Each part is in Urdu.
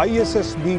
ISSB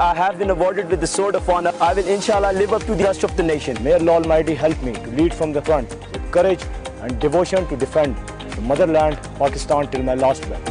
I have been awarded with the Sword of Honor. I will inshallah live up to the trust of the nation. May Allah Almighty help me to lead from the front with courage and devotion to defend the motherland, Pakistan till my last breath.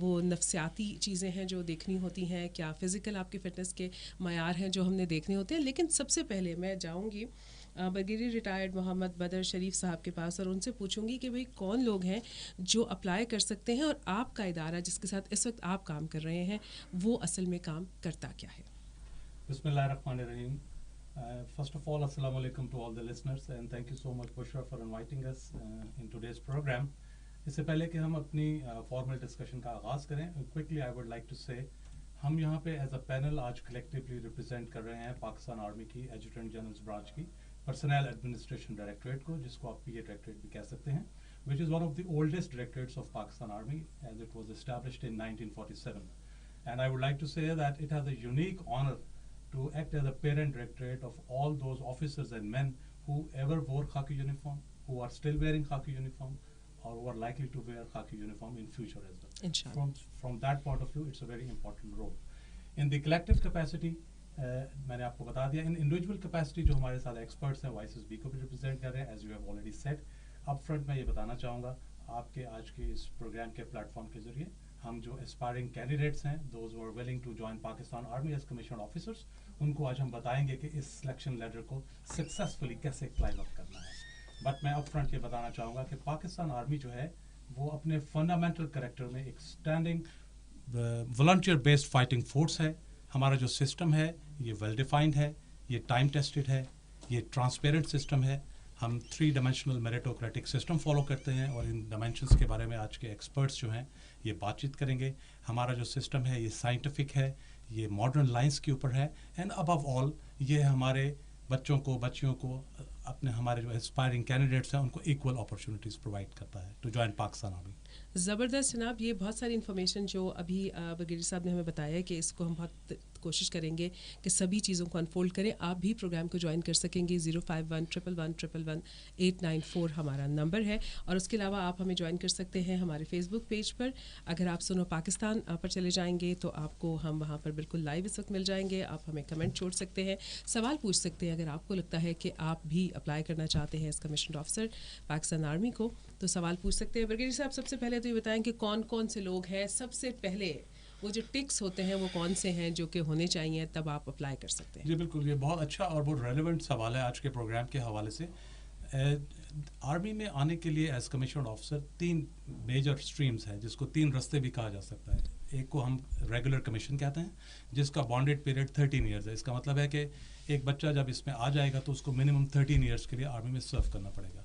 وہ نفسیاتی چیزیں ہیں جو دیکھنی ہوتی ہیں, کیا فزیکل آپ کی فٹنس کے معیار ہیں جو ہم نے دیکھنے ہوتے ہیں. لیکن سب سے پہلے میں جاؤں گی برگیڈیئر ریٹائرڈ محمد بدر شریف صاحب کے پاس, اور ان سے پوچھوں گی کہ بھئی کون لوگ ہیں جو اپلائی کر سکتے ہیں, اور آپ کا ادارہ جس کے ساتھ اس وقت آپ کام کر رہے ہیں وہ اصل میں کام کرتا کیا ہے. بسم اللہ الرحمن الرحیم. First of all, assalamu alaikum to all the listeners and thank you so much Bushra for inviting us in today's program. اس سے پہلے کہ ہم اپنی فارمل ڈسکشن کا آغاز کریں, quickly I would like to سے ہم یہاں پہ ایز اے پینل آج کلیکٹیولی ریپرزینٹ کر رہے ہیں پاکستان آرمی کی ایڈجوٹنٹ جنرلز برانچ کی پرسنل ایڈمنسٹریشن ڈائریکٹوریٹ کو, جس کو آپ پی اے ڈائریکٹوریٹ بھی کہہ سکتے ہیں, which is one of the oldest directorates of Pakistan Army as it was established in 1947. And I would like to say that it has a unique honor to act as a parent directorate of all those officers and men who ever wore khaki uniform, who are still wearing khaki uniform, or who are likely to wear khaki uniform in future as well. Inshallah. From that point of view, it's a very important role. In the collective capacity, میں نے آپ کو بتا دیا, ان انڈیویجول کیپیسٹی جو ہمارے ساتھ ایکسپرٹس ہیں وہ آئی ایس ایس بی کو بھی ریپرزینٹ کر رہے ہیں, as you have already said. Up front میں یہ بتانا چاہوں گا آپ کے آج کے اس پروگرام کے پلیٹ فارم کے ذریعے ہم جو اسپائرنگ کینڈیڈیٹس ہیں, those who are willing to join Pakistan army as commissioned officers, ان کو آج ہم بتائیں گے کہ اس سلیکشن لیڈر کو سکسیزفلی کیسے کلائم اپ کرنا ہے. بٹ میں اپ فرنٹ یہ بتانا چاہوں گا کہ پاکستان آرمی جو ہے وہ اپنے فنڈامنٹل کریکٹر میں ایک standing volunteer based fighting force ہے. ہمارا جو سسٹم ہے یہ ویل ڈیفائنڈ ہے, یہ ٹائم ٹیسٹڈ ہے, یہ ٹرانسپیرنٹ سسٹم ہے. ہم 3 ڈائمینشنل میریٹوکریٹک سسٹم فالو کرتے ہیں, اور ان ڈائمینشنس کے بارے میں آج کے ایکسپرٹس جو ہیں یہ بات چیت کریں گے. ہمارا جو سسٹم ہے یہ سائنٹیفک ہے, یہ ماڈرن لائنس کے اوپر ہے, اینڈ ابو آل یہ ہمارے بچوں کو بچیوں کو اپنے ہمارے جو اسپائرنگ کینڈیڈیٹس ہیں ان کو ایکول اپرچونیٹیز پرووائڈ کرتا ہے ٹو جوائن پاکستان آرمی. زبردست جناب, یہ بہت ساری انفارمیشن جو ابھی برگیڈیئر صاحب نے ہمیں بتایا ہے کہ اس کو ہم بہت کوشش کریں گے کہ سبھی چیزوں کو انفولڈ کریں. آپ بھی پروگرام کو جوائن کر سکیں گے. 05111111894 ہمارا نمبر ہے, اور اس کے علاوہ آپ ہمیں جوائن کر سکتے ہیں ہمارے فیس بک پیج پر. اگر آپ سنو پاکستان پر چلے جائیں گے تو آپ کو ہم وہاں پر بالکل لائیو اس وقت مل جائیں گے. آپ ہمیں کمنٹ چھوڑ سکتے ہیں, سوال پوچھ سکتے ہیں. اگر آپ کو لگتا ہے کہ آپ بھی اپلائی کرنا چاہتے ہیں as commissioned officer Pakistan army کو تو سوال پوچھ سکتے ہیں. برگیڈیئر صاحب سب سے پہلے تو یہ بتائیں کہ کون کون سے لوگ ہیں, سب سے پہلے وہ جو ٹکس ہوتے ہیں وہ کون سے ہیں جو کہ ہونے چاہیے تب آپ اپلائی کر سکتے ہیں. جی بالکل, یہ بہت اچھا اور بہت ریلیونٹ سوال ہے آج کے پروگرام کے حوالے سے. آرمی میں آنے کے لیے as commissioned officer 3 major streams ہیں, جس کو 3 رستے بھی کہا جا سکتا ہے. ایک کو ہم ریگولر کمیشن کہتے ہیں, جس کا بانڈیڈ پیریڈ 13 ایئرز ہے. اس کا مطلب ہے کہ ایک بچہ جب اس میں آ جائے گا تو اس کو منیمم 13 ایئرس کے لیے آرمی میں سرو کرنا پڑے گا.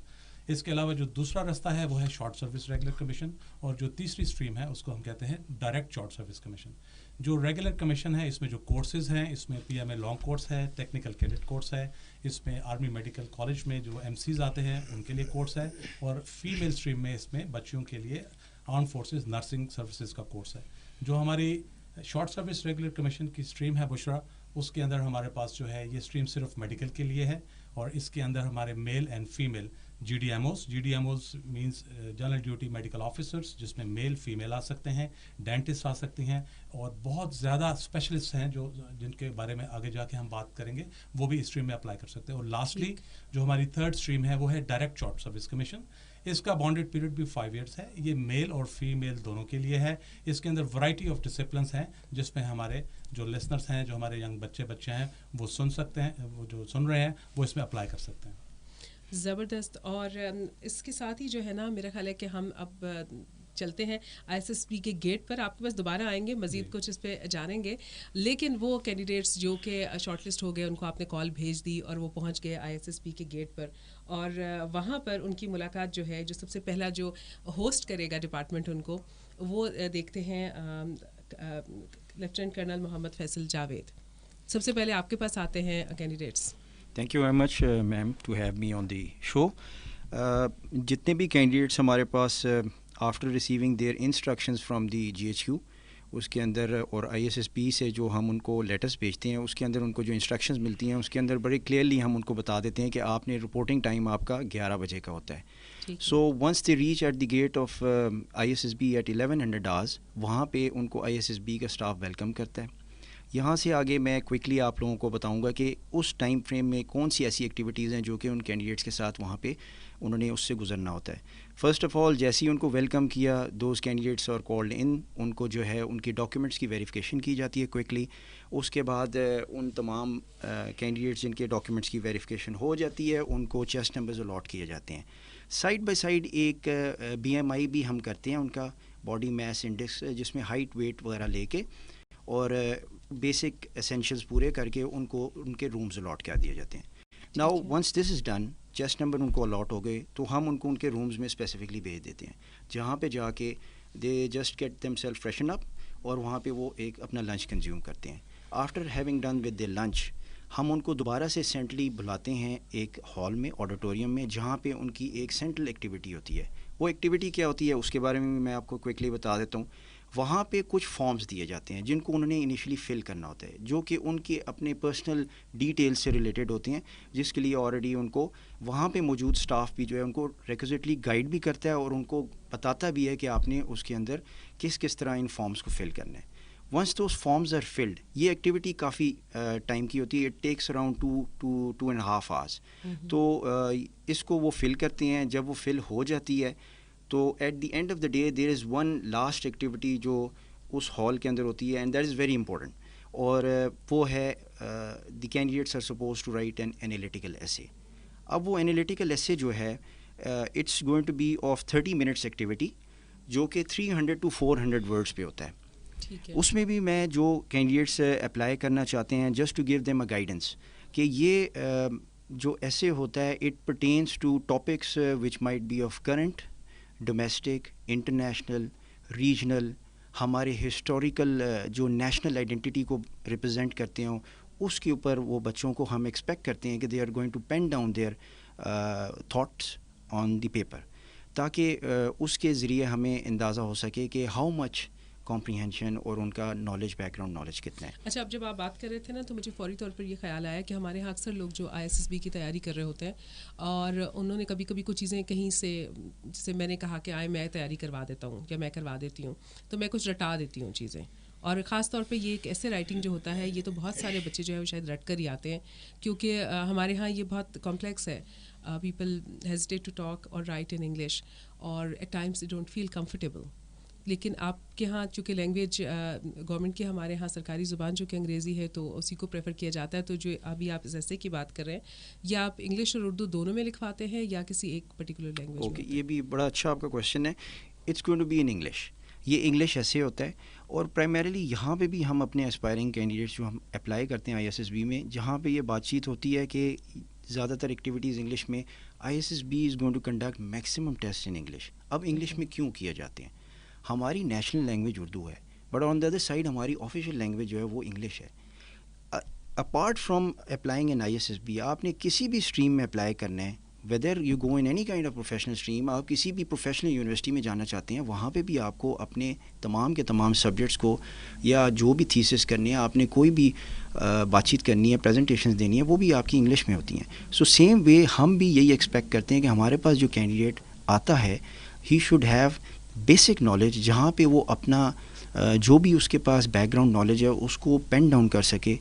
اس کے علاوہ جو دوسرا رستہ ہے وہ ہے شارٹ سروس ریگولر کمیشن, اور جو تیسری اسٹریم ہے اس کو ہم کہتے ہیں ڈائریکٹ شارٹ سروس کمیشن. جو ریگولر کمیشن ہے اس میں جو کورسز ہیں, اس میں P M A long course ہے, ٹیکنیکل کیڈٹ کورس ہے, اس میں آرمی میڈیکل کالج میں جو ایم سیز آتے ہیں ان کے لیے کورس ہے, اور فیمیل اسٹریم میں اس میں بچیوں کے لیے آرم فورسز نرسنگ سروسز کا کورس ہے. جو ہماری شارٹ سروس ریگولر کمیشن کی اسٹریم ہے بشرا, اس کے اندر ہمارے پاس جو ہے یہ اسٹریم صرف میڈیکل کے لیے ہے, اور اس کے اندر ہمارے male and female GDMOs means general duty medical officers, جس میں میل فیمیل آ سکتے ہیں, ڈینٹسٹ آ سکتی ہیں, اور بہت زیادہ اسپیشلسٹ ہیں جو جن کے بارے میں آگے جا کے ہم بات کریں گے, وہ بھی اس اسٹریم میں اپلائی کر سکتے ہیں. اور لاسٹلی جو ہماری 3rd اسٹریم ہے وہ ہے ڈائریکٹ شارٹ سروس کمیشن. اس کا بانڈیڈ پیریڈ بھی 5 ایئرس ہے. یہ میل اور فیمیل دونوں کے لیے ہے. اس کے اندر ورائٹی آف ڈسپلنس ہیں جس میں ہمارے جو لسنرس ہیں, جو ہمارے ینگ بچے ہیں وہ سن سکتے ہیں, وہ جو سن رہے ہیں وہ اس میں اپلائی کر سکتے ہیں. زبردست. اور اس کے ساتھ ہی جو ہے نا میرا خیال ہے کہ ہم اب چلتے ہیں آئی ایس ایس پی کے گیٹ پر. آپ کے پاس دوبارہ آئیں گے, مزید کچھ اس پہ جانیں گے, لیکن وہ کینڈیڈیٹس جو کہ شارٹ لسٹ ہو گئے ان کو آپ نے کال بھیج دی اور وہ پہنچ گئے آئی ایس ایس پی کے گیٹ پر, اور وہاں پر ان کی ملاقات جو ہے, جو سب سے پہلا جو ہوسٹ کرے گا ڈپارٹمنٹ ان کو, وہ دیکھتے ہیں لیفٹیننٹ کرنل محمد فیصل جاوید. سب سے پہلے آپ کے پاس آتے ہیں candidates. Thank you very much ma'am to have me on the show. جتنے بھی کینڈیڈیٹس ہمارے پاس after receiving their instructions from the GHQ, اس کے اندر اور ISSP سے جو ہم ان کو لیٹرس بھیجتے ہیں اس کے اندر ان کو جو انسٹرکشنز ملتی ہیں اس کے اندر بڑے کلیئرلی ہم ان کو بتا دیتے ہیں کہ آپ نے رپورٹنگ ٹائم آپ کا 11 بجے کا ہوتا ہے. So once they reach at the gate of ISSB at 1100 hours, وہاں پہ ان کو ISSB کا اسٹاف ویلکم کرتا ہے. یہاں سے آگے میں کوئکلی آپ لوگوں کو بتاؤں گا کہ اس ٹائم فریم میں کون سی ایسی ایکٹیویٹیز ہیں جو کہ ان کینڈیڈیٹس کے ساتھ وہاں پہ انہوں نے اس سے گزرنا ہوتا ہے. فرسٹ آف آل جیسے ہی ان کو ویلکم کیا, دوز کینڈیڈیٹس اور کالڈ ان کو جو ہے ان کی ڈاکیومنٹس کی ویریفیکیشن کی جاتی ہے کوئکلی. اس کے بعد ان تمام کینڈیڈیٹس جن کے ڈاکیومنٹس کی ویریفیکیشن ہو جاتی ہے ان کو چیسٹ نمبرز الاٹ کیے جاتے ہیں. سائڈ بائی سائڈ ایک BMI بھی ہم کرتے ہیں ان کا, باڈی میس انڈیکس, جس میں ہائٹ ویٹ وغیرہ لے کے اور بیسک اسینشلز پورے کر کے ان کو ان کے رومز الاٹ کر دیے جاتے ہیں. Now once this is done, chest number ان کو الاٹ ہو گئے تو ہم ان کو ان کے رومز میں اسپیسیفکلی بھیج دیتے ہیں, جہاں پہ جا کے they just get themselves freshen up اور وہاں پہ وہ ایک اپنا لنچ کنزیوم کرتے ہیں. After having done with the lunch ہم ان کو دوبارہ سے سینٹرلی بلاتے ہیں ایک ہال میں, آڈیٹوریم میں, جہاں پہ ان کی ایک سینٹرل ایکٹیویٹی ہوتی ہے. وہ ایکٹیویٹی کیا ہوتی ہے اس کے بارے میں میں آپ کو کوئکلی بتا دیتا ہوں. وہاں پہ کچھ فارمز دیے جاتے ہیں جن کو انہوں نے انیشلی فل کرنا ہوتا ہے, جو کہ ان کے اپنے پرسنل ڈیٹیل سے ریلیٹڈ ہوتے ہیں, جس کے لیے آلریڈی ان کو وہاں پہ موجود اسٹاف بھی جو ہے ان کو ریکوزیٹلی گائیڈ بھی کرتا ہے اور ان کو بتاتا بھی ہے کہ آپ نے اس کے اندر کس طرح ان فارمز کو فل کرنا ہے. Once those forms are filled, یہ ایکٹیویٹی کافی ٹائم کی ہوتی ہے, اٹ ٹیکس اراؤنڈ 2.5 hours. تو اس کو وہ فل کرتے ہیں. جب وہ فل ہو جاتی ہے تو at the end of the day there is one last activity جو اس ہال کے اندر ہوتی ہے, and that is very important, اور وہ ہے the candidates are suppose to write an analytical essay. اب وہ انالیٹیکل ایسے جو ہے it's going to be of 30 minutes activity, جو کہ 300 to 400 words پہ ہوتا ہے. اس میں بھی میں جو کینڈیڈیٹس اپلائی کرنا چاہتے ہیں, just to give them a guidance, کہ یہ جو ایسے ہوتا ہے it pertains to topics which might be of current, domestic, international, regional, ہمارے ہسٹوریکل جو نیشنل آئیڈینٹی کو ریپرزینٹ کرتے ہوں, اس کے اوپر وہ بچوں کو ہم ایکسپیکٹ کرتے ہیں کہ they are going to pen down their thoughts on the paper, تاکہ اس کے ذریعے ہمیں اندازہ ہو سکے کہ ہاؤ مچ کمپریہنشن اور ان کا نالج, بیک گراؤنڈ نالج کتنا ہے. اچھا, اب جب آپ بات کر رہے تھے نا تو مجھے فوری طور پر یہ خیال آیا کہ ہمارے یہاں اکثر لوگ جو ISSB کی تیاری کر رہے ہوتے ہیں اور انہوں نے کبھی کچھ چیزیں کہیں سے, جیسے میں نے کہا کہ میں تیاری کروا دیتا ہوں یا میں کروا دیتی ہوں, تو میں کچھ رٹا دیتی ہوں چیزیں, اور خاص طور پہ یہ ایک ایسے رائٹنگ جو ہوتا ہے, یہ تو بہت سارے بچے جو ہے وہ شاید رٹ کر ہی آتے ہیں, کیونکہ ہمارے ہاں یہ بہت کمپلیکس ہے. پیپل ہیزیٹیٹ ٹو ٹاک اور رائٹ ان انگلش, اور at times they don't feel comfortable. لیکن آپ کے ہاں چونکہ لینگویج گورنمنٹ کی ہمارے ہاں سرکاری زبان جو کہ انگریزی ہے, تو اسی کو پریفر کیا جاتا ہے. تو جو ابھی آپ ایسے کی بات کر رہے ہیں, یا آپ انگلش اور اردو دونوں میں لکھواتے ہیں یا کسی ایک پرٹیکولر لینگویج میں؟ یہ بھی بڑا اچھا آپ کا کویشچن ہے. It's going to be in English. یہ انگلش ایسے ہوتا ہے, اور پرائمریلی یہاں پہ بھی ہم اپنے اسپائرنگ کینڈیڈیٹس جو ہم اپلائی کرتے ہیں ISSB میں, جہاں پہ یہ بات چیت ہوتی ہے کہ زیادہ تر ایکٹیویٹیز انگلش میں, ISSB is going to conduct maximum test in English. اب انگلش میں کیوں کیے جاتے ہیں؟ ہماری نیشنل لینگویج اردو ہے, but on the other side ہماری آفیشیل لینگویج جو ہے وہ انگلش ہے. Apart from applying in ISSB, آپ نے کسی بھی اسٹریم میں اپلائی کرنا ہے, whether you go in any kind of professional stream, آپ کسی بھی پروفیشنل یونیورسٹی میں جانا چاہتے ہیں, وہاں پہ بھی آپ کو اپنے تمام کے تمام سبجیکٹس کو یا جو بھی تھیسس کرنے ہیں, آپ نے کوئی بھی بات چیت کرنی ہے, پریزنٹیشنز دینی ہے, وہ بھی آپ کی انگلش میں ہوتی ہیں. سو سیم وے ہم بھی یہی ایکسپیکٹ کرتے ہیں کہ ہمارے پاس جو کینڈیڈیٹ آتا ہے, he should have basic knowledge, جہاں پہ وہ اپنا جو بھی اس کے پاس بیک گراؤنڈ نالج ہے اس کو پین ڈاؤن کر سکے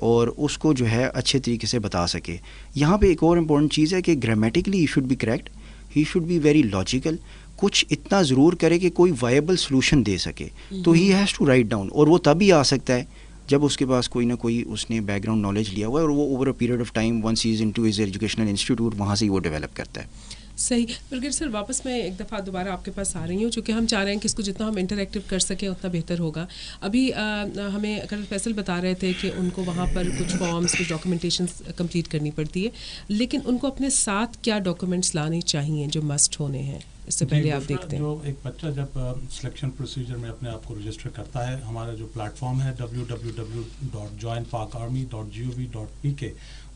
اور اس کو جو ہے اچھے طریقے سے بتا سکے. یہاں پہ ایک اور امپورٹنٹ چیز ہے کہ grammatically he should be correct, he should be very logical, کچھ اتنا ضرور کرے کہ کوئی وائبل سلوشن دے سکے. تو he has to write down, اور وہ تبھی آ سکتا ہے جب اس کے پاس کوئی نہ کوئی اس نے بیک گراؤنڈ نالج لیا ہوا ہے, اور وہ over a period of time once he is into his educational institute, وہاں سے ہی وہ ڈیولپ کرتا ہے. صحیح. بلکہ سر واپس میں ایک دفعہ دوبارہ آپ کے پاس آ رہی ہوں, چونکہ ہم چاہ رہے ہیں کہ اس کو جتنا ہم انٹریکٹیو کر سکیں اتنا بہتر ہوگا. ابھی ہمیں کرنل فیصل بتا رہے تھے کہ ان کو وہاں پر کچھ فارمز, کچھ ڈاکومنٹیشنز کمپلیٹ کرنی پڑتی ہے, لیکن ان کو اپنے ساتھ کیا ڈاکومنٹس لانے چاہیے جو مسٹ ہونے ہیں اس سے پہلے آپ دیکھتے ہیں؟ جو ایک بچہ جب سلیکشن پروسیجر میں اپنے آپ کو رجسٹر کرتا ہے, ہمارا جو پلیٹ فارم ہے www.joinpakarmy.gov.pk,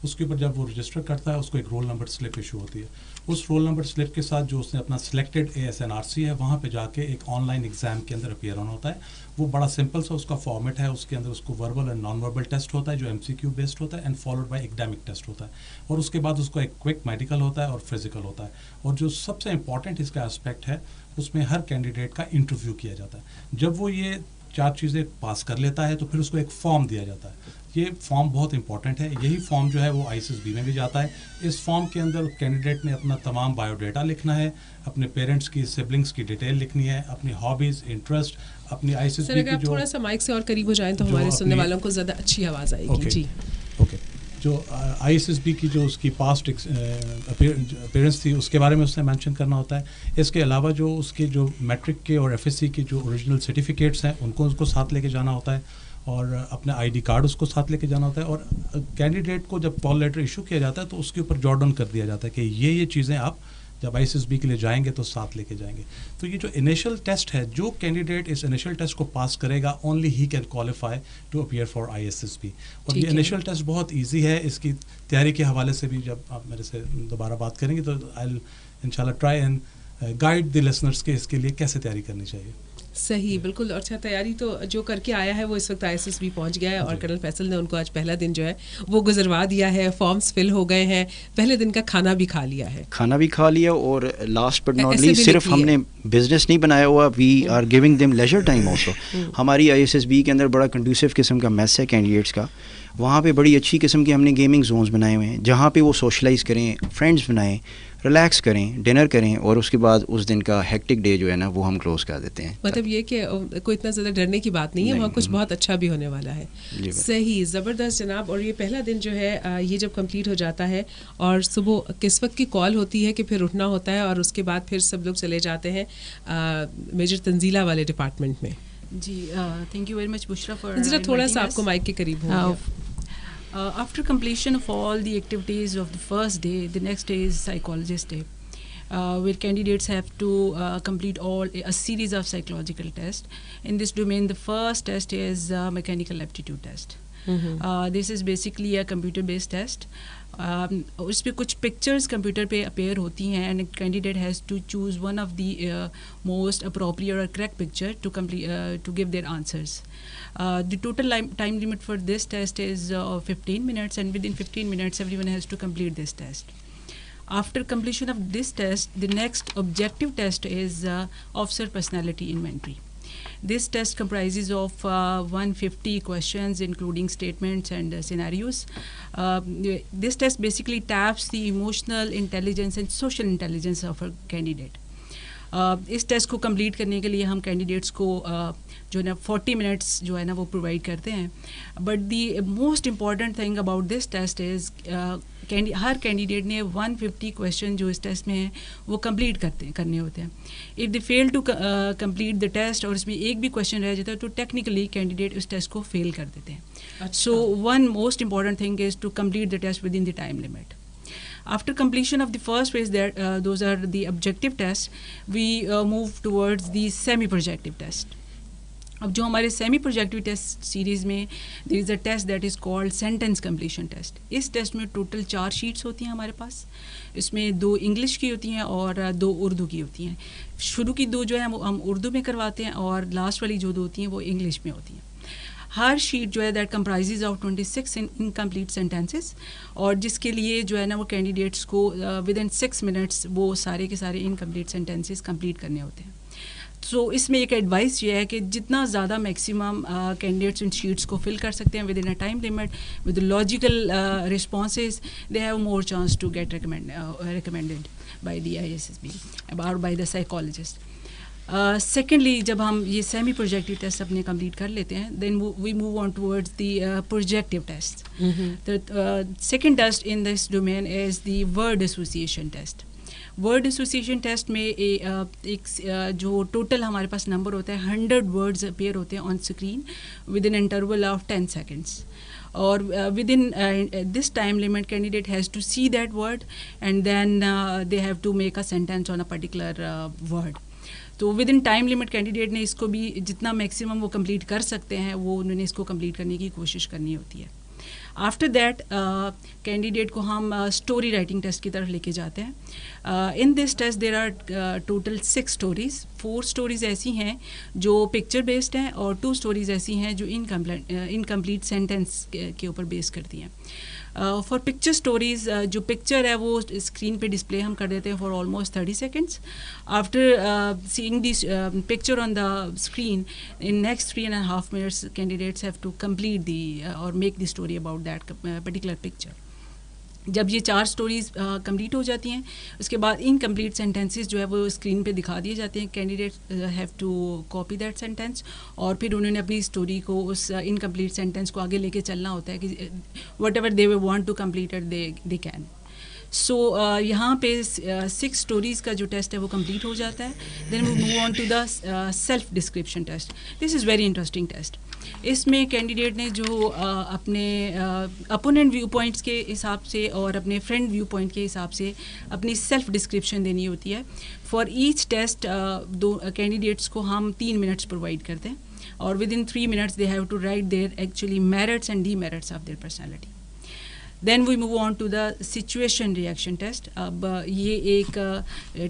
اس کے اوپر جب وہ رجسٹر کرتا ہے اس کو ایک رول نمبر سلپ ایشو ہوتی ہے. اس رول نمبر سلپ کے ساتھ جو اس نے اپنا سلیکٹڈ ASNRC ہے, وہاں پہ جا کے ایک آن لائن ایگزام کے اندر اپیئر ہونا ہوتا ہے. وہ بڑا سمپل سا اس کا فارمیٹ ہے, اس کے اندر اس کو verbal and non verbal test ہوتا ہے جو MCQ بیسڈ ہوتا ہے, and followed by academic test ہوتا ہے, اور اس کے بعد اس کو ایک کوئک میڈیکل ہوتا ہے اور فزیکل ہوتا ہے. اور جو سب سے امپورٹنٹ اس کا اسپیکٹ ہے, اس میں ہر کینڈیڈیٹ کا انٹرویو کیا جاتا ہے. جب وہ یہ 4 چیزیں پاس کر لیتا ہے تو پھر اس کو ایک فارم دیا جاتا ہے. یہ فارم بہت امپورٹنٹ ہے. یہی فارم جو ہے وہ ISSB میں بھی جاتا ہے. اس فارم کے اندر کینڈیڈیٹ نے اپنا تمام بایو ڈیٹا لکھنا ہے, اپنے پیرنٹس کی سبلنگس کی ڈیٹیل لکھنی ہے, اپنی ہابیز, انٹرسٹ, اپنی ISSB کی جو تھوڑا سا مائک سے اور قریب ہو جائیں تو ہمارے سننے والوں کو زیادہ اچھی آواز آئے گی. جی اوکے. جو ISSB کی جو اس کی پاسٹ اپیرنس تھی اس کے بارے میں اس نے مینشن کرنا ہوتا ہے. اس کے علاوہ جو اس کے جو میٹرک کے اور FSC کے جو اوریجنل سرٹیفکیٹس ہیں ان کو ساتھ لے کے جانا ہوتا ہے, اور اپنا ID کارڈ اس کو ساتھ لے کے جانا ہوتا ہے. اور کینڈیڈیٹ کو جب کال لیٹر ایشو کیا جاتا ہے تو اس کے اوپر جوٹ ڈاؤن کر دیا جاتا ہے کہ یہ چیزیں آپ جب ISSB کے لیے جائیں گے تو ساتھ لے کے جائیں گے. تو یہ جو انیشل ٹیسٹ ہے, جو کینڈیڈیٹ اس انیشل ٹیسٹ کو پاس کرے گا only he can qualify to appear for ISSB. اور یہ انیشل ٹیسٹ بہت ایزی ہے. اس کی تیاری کے حوالے سے بھی جب آپ میرے سے دوبارہ بات کریں گے تو آئی انشاءاللہ try and guide the listeners کے اس کے لیے کیسے تیاری کرنی چاہیے. صحیح, بالکل. اچھا, تیاری تو جو کر کے آیا ہے وہ اس وقت ISSB پہنچ گیا ہے, اور کرنل فیصل نے ان کو آج پہلا دن جو ہے وہ گزروا دیا ہے. فارمز فل ہو گئے ہیں, پہلے دن کا کھانا بھی کھا لیا, اور لاسٹ بٹ ناٹ لیسٹ صرف ہم نے بزنس نہیں بنایا ہوا, we are giving them leisure time also. ہماری ISSB کے اندر بڑا کنڈیوسو قسم کا میس ہے کینڈیڈیٹس کا. وہاں پہ بڑی اچھی قسم کے ہم نے گیمنگ زونز بنائے ہوئے ہیں جہاں پہ وہ سوشلائز کریں, فرینڈس بنائیں, ریلیکس کریں, ڈنر کریں, اور اس کے بعد اس دن کا ہیکٹک ڈے جو ہے نا وہ ہم کلوز کر دیتے ہیں. مطلب یہ کہ کوئی اتنا زیادہ ڈرنے کی بات نہیں ہے, وہاں کچھ بہت اچھا بھی ہونے والا ہے. صحیح, زبردست جناب. اور یہ پہلا دن جو ہے یہ جب کمپلیٹ ہو جاتا ہے اور صبح کس وقت کی کال ہوتی ہے کہ پھر اٹھنا ہوتا ہے, اور اس کے بعد پھر سب لوگ چلے جاتے ہیں میجر تنزیلہ والے ڈپارٹمنٹ میں. جی, thank you very much Bushra for. Tanzeela تھوڑا سا آپ کو مائک کے قریب ہو. After completion of all the activities of the first day, the next day is psychologist day, where candidates have to complete a series of psychological tests. In this domain, the first test is mechanical aptitude test. This is basically a computer based test. اس پہ کچھ پکچرز کمپیوٹر پہ اپیئر ہوتی ہیں, and candidate has to choose one of the most appropriate اور correct picture to give their answers. The total time limit for this test is 15 minutes, and within 15 minutes everyone has to complete this test. After completion of this test, the next objective test is officer personality inventory. This test comprises of 150 questions including statements and scenarios. This test basically taps the emotional intelligence and social intelligence of a candidate. اس ٹیسٹ کو کمپلیٹ کرنے کے لیے ہم کینڈیڈیٹس کو جو ہے نا 40 منٹس جو ہے نا وہ پرووائڈ کرتے ہیں. But the most important thing about this test is Hare candidate نے 150 کویشچن جو اس ٹیسٹ میں ہیں وہ کمپلیٹ کرنے ہوتے ہیں. If they fail to complete the test اور اس میں ایک بھی کویشچن رہ جاتا ہے تو ٹیکنیکلی کینڈیڈیٹ اس ٹیسٹ کو فیل کر دیتے ہیں. So one most important thing is to complete the test within the time limit. After completion of the first phase, those are the objective tests, we move towards the semi-projective test. اب جو ہمارے سیمی پروجیکٹیو ٹیسٹ سیریز میں there is a test that is called sentence completion test. Us test میں ٹوٹل 4 شیٹس ہوتی ہیں ہمارے پاس. اس میں 2 انگلش کی ہوتی ہیں اور 2 اردو کی ہوتی ہیں. شروع کی 2 جو ہیں وہ ہم اردو میں کرواتے ہیں, اور لاسٹ والی جو 2 ہوتی ہیں وہ انگلش میں ہوتی ہیں. ہر شیٹ جو ہے دیٹ کمپرائزز آف 26 انکمپلیٹ سینٹینسز, اور جس کے لیے جو ہے نا وہ کینڈیڈیٹس کو ود ان 6 منٹس وہ سارے کے سارے انکمپلیٹ سینٹینسز کمپلیٹ کرنے ہوتے ہیں. سو اس میں ایک ایڈوائس یہ ہے کہ جتنا زیادہ میکسیمم کینڈیڈیٹس ان شیٹس کو فل کر سکتے ہیں within a time limit with logical responses, they have more chance to get recommended by the ISSB اور بائی دا سائیکالوجسٹ. سیکنڈلی جب ہم یہ سیمی پروجیکٹیو ٹیسٹ اپنے کمپلیٹ کر لیتے ہیں then we move on towards the projective test. Second test in this domain is the word association test. Word association test میں ایک جو ٹوٹل ہمارے پاس نمبر ہوتا ہے 100 ورڈز اپیئر ہوتے ہیں on screen within interval of 10 seconds. اور within this time limit candidate has to see that word and then they have to make a sentence on a particular word. تو within time limit candidate نے اس کو بھی جتنا میکسیمم وہ کمپلیٹ کر سکتے ہیں وہ انہوں نے اس کو کمپلیٹ کرنے کی کوشش کرنی ہوتی ہے. آفٹر دیٹ کینڈیڈیٹ کو ہم اسٹوری رائٹنگ ٹیسٹ کی طرف لے کے جاتے ہیں. In this test there are total 6 stories. 4 stories ایسی ہیں جو پکچر بیسڈ ہیں, اور 2 اسٹوریز ایسی ہیں جو انکمپلیٹ سینٹینس کے اوپر بیس کرتی ہیں. فار پکچر اسٹوریز جو پکچر ہے وہ اسکرین پہ ڈسپلے ہم کر دیتے ہیں for almost 30 seconds. After seeing this picture on the screen in next 3.5 minutes candidates have to complete the or make the story about that particular picture. جب یہ 4 اسٹوریز کمپلیٹ ہو جاتی ہیں اس کے بعد انکمپلیٹ سینٹینسز جو ہے وہ اسکرین پہ دکھا دیے جاتے ہیں. Candidate have to copy that sentence اور پھر انہوں نے اپنی اسٹوری کو اس انکمپلیٹ سینٹینس کو آگے لے کے چلنا ہوتا ہے کہ whatever they want to complete it they can. So یہاں پہ 6 اسٹوریز کا جو ٹیسٹ ہے وہ کمپلیٹ ہو جاتا ہے. Then we move on to the self description test. This is very interesting test. اس میں کینڈیڈیٹ نے جو اپنے اپوننٹ ویو پوائنٹس کے حساب سے اور اپنے فرینڈ ویو پوائنٹ کے حساب سے اپنی سیلف ڈسکرپشن دینی ہوتی ہے. فار ایچ ٹیسٹ دو کینڈیڈیٹس کو ہم 3 منٹس پرووائڈ کرتے ہیں اور within 3 minutes they have to write their actually merits and demerits of their personality. Then we move on to the situation reaction test. اب یہ ایک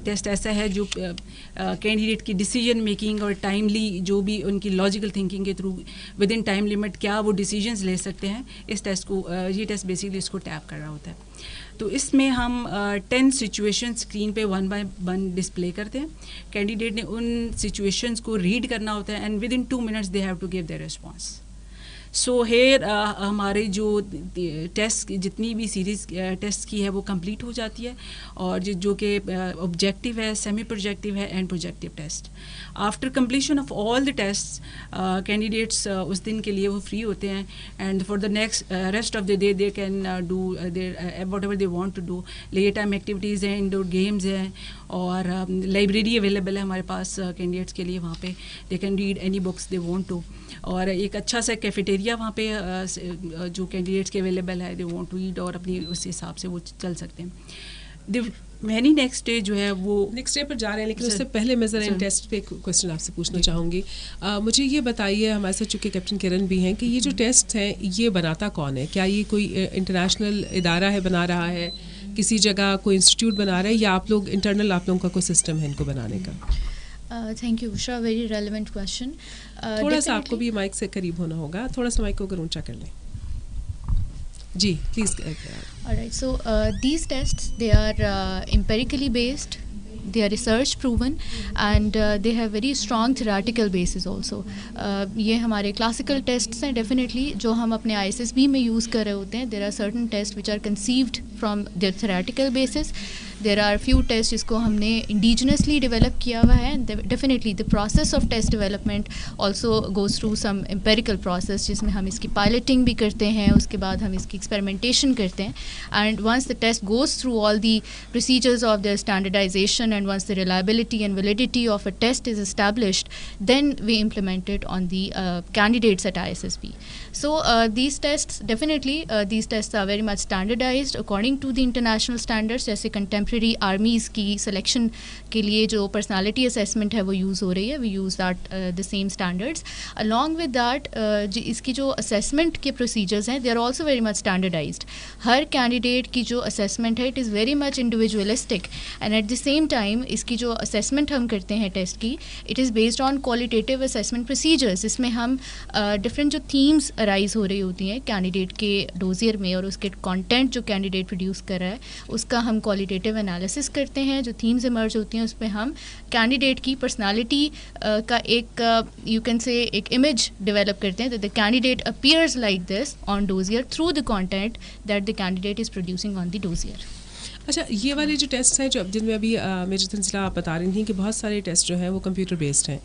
ٹیسٹ ایسا ہے جو کینڈیڈیٹ کی ڈیسیجن میکنگ اور ٹائملی جو بھی ان کی لاجیکل تھنکنگ کے through with in time limit کیا وہ ڈیسیجنز لے سکتے ہیں. اس ٹیسٹ کو یہ ٹیسٹ بیسکلی اس کو ٹیپ کر رہا ہوتا ہے. تو اس میں ہم 10 سچویشن اسکرین پہ 1 by 1 ڈسپلے کرتے ہیں. کینڈیڈیٹ نے ان سچویشنس کو ریڈ کرنا ہوتا ہے and within 2 minutes they have to give their response. So here ہمارے جو ٹیسٹ جتنی بھی سیریز ٹیسٹ کی ہے وہ کمپلیٹ ہو جاتی ہے اور جو کہ آبجیکٹیو ہے, سیمی پروجیکٹیو ہے and projective test. After completion of all the test candidates اس دن کے لیے وہ فری ہوتے ہیں and for the next rest of the day they can do there whatever they want to do. Late time activities ہیں, انڈور گیمز ہیں اور لائبریری اویلیبل ہے ہمارے پاس کینڈیڈیٹس کے لیے. وہاں پہ they can read any books they want to. اور ایک اچھا سا کیفیٹیریا وہاں پہ جو کینڈیڈیٹس کے اویلیبل ہے دے وانٹ ٹو ایٹ اور اپنی اس حساب سے وہ چل سکتے ہیں. مینی نیکسٹ ڈے جو ہے وہ نیکسٹ ڈے پر جا رہے ہیں لیکن اس سے پہلے میں ذرا ان ٹیسٹ پہ کوشچن آپ سے پوچھنا چاہوں گی. مجھے یہ بتائیے, ہمارے ساتھ چونکہ کیپٹن کرن بھی ہیں, کہ یہ جو ٹیسٹ ہیں یہ بناتا کون ہے؟ کیا یہ کوئی انٹرنیشنل ادارہ ہے بنا رہا ہے, کسی جگہ کوئی انسٹیٹیوٹ بنا رہا ہے, یا آپ لوگ انٹرنل آپ لوگوں کا کوئی سسٹم ہے ان کو بنانے کا؟ Thank you Bushra, very relevant question. تھوڑا سا آپ کو بھی مائک سے قریب ہونا ہوگا, تھوڑا سا مائک کو اگر اونچا کر لیں. جی please. Alright, so these tests, they are empirically based, they are research proven and they have very strong theoretical basis also. یہ ہمارے classical tests ہیں definitely جو ہم اپنے ISSB میں یوز کر رہے ہوتے ہیں. There are certain tests which are conceived from their theoretical basis. There are few tests جس کو ہم نے indigenously develop کیا ہوا ہے. Definitely the process of test development also goes through some empirical process جس میں ہم اس کی piloting بھی کرتے ہیں, اس کے بعد ہم اس کی experimentation کرتے ہیں. And once the test goes through all the procedures of their standardization and once the reliability and validity of a test is established, then we implement it on the candidates at ISSB. So these tests, definitely these tests are very much standardized according to the international standards. جیسے contemporary آرمیز کی سلیکشن کے لیے جو پرسنالٹی اسیسمنٹ ہے وہ یوز ہو رہی ہے. We use that the same standards. along with that اس کی جو اسیسمنٹ کے پروسیجرز ہیں they are also very much standardised. ہر کینڈیڈیٹ کی جو اسیسمنٹ ہے it is very much individualistic and at the same time اس کی جو اسیسمنٹ ہم کرتے ہیں ٹیسٹ کی it is based on qualitative assessment procedures. اس میں ہم ڈفرینٹ جو تھیمس ارائز ہو رہی ہوتی ہیں کینڈیڈیٹ کے ڈوزیئر میں اور اس کے کانٹینٹ جو کینڈیڈیٹ پروڈیوس کر رہا ہے اس کا ہم کوالٹیٹیو انالیسس کرتے ہیں. جو تھیمز ایمرج ہوتی ہیں اس پہ ہم کینڈیڈیٹ کی پرسنالٹی کا ایک یو کین سے ایک امیج ڈیولپ کرتے ہیں. The candidate appears like this on dossier through the content that the candidate is producing on the dossier. اچھا, یہ والے جو ٹیسٹ ہیں جو جن میں ابھی میجر تنزیلہ آپ بتا رہی تھیں کہ بہت سارے ٹیسٹ جو ہیں وہ کمپیوٹر بیسڈ ہیں.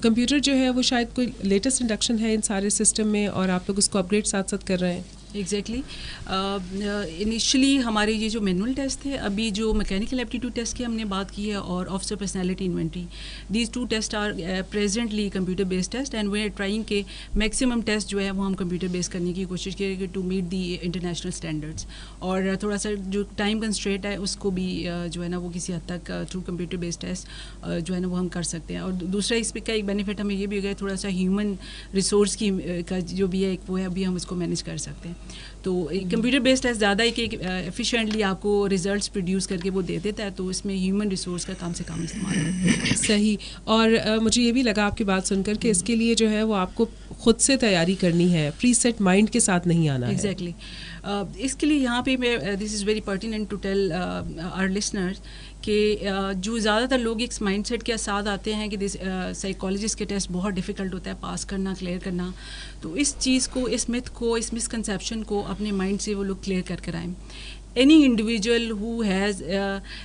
کمپیوٹر جو ہے وہ شاید کوئی لیٹسٹ انڈکشن ہے ان سارے سسٹم میں اور آپ لوگ اس کو اپگریڈ ساتھ ساتھ کر رہے ہیں؟ ایگزیکٹلی. انیشلی ہمارے یہ جو مینول ٹیسٹ تھے, ابھی جو میکینیکل ایپٹیٹیوڈ ٹیسٹ کی ہم نے بات کی ہے اور officer personality inventory, these 2 test are presently computer based test and we are trying کہ میکسیمم ٹیسٹ جو ہے وہ ہم کمپیوٹر بیس کرنے کی کوشش کریں گے to meet the international standards. اور تھوڑا سا جو ٹائم کنسٹرینٹ ہے اس کو بھی جو ہے نا وہ کسی حد تک تھرو کمپیوٹر بیسڈ ٹیسٹ جو ہے نا وہ ہم کر سکتے ہیں. اور دوسرا اس پہ کا ایک بینیفٹ ہمیں یہ بھی ہو گیا, تھوڑا سا ہیومن ریسورس کی کا جو بھی ہے ایک وہ ہے ابھی ہم اس کو مینیج کر سکتے ہیں. تو کمپیوٹر بیسڈ ٹیسٹ زیادہ ہے کہ ایفیشینٹلی آپ کو ریزلٹس پروڈیوس کر کے وہ دے دیتا ہے, تو اس میں ہیومن ریسورس کا کم سے کم استعمال ہے. صحیح. اور مجھے یہ بھی لگا آپ کی بات سن کر کہ اس کے لیے جو ہے وہ آپ کو خود سے تیاری کرنی ہے, پری سیٹ مائنڈ کے ساتھ نہیں آنا ہے. ایگزیکٹلی. اس کے لیے یہاں پہ میں this is very pertinent to tell our listeners کہ جو زیادہ تر لوگ ایک مائنڈ سیٹ کے ساتھ آتے ہیں کہ سائیکالوجسٹ کے ٹیسٹ بہت ڈیفیکلٹ ہوتا ہے پاس کرنا, کلیئر کرنا, تو اس چیز کو, اس میتھ کو, اس مسکنسیپشن کو اپنے مائنڈ سے وہ لوگ کلیئر کر کر آئیں. Any individual who has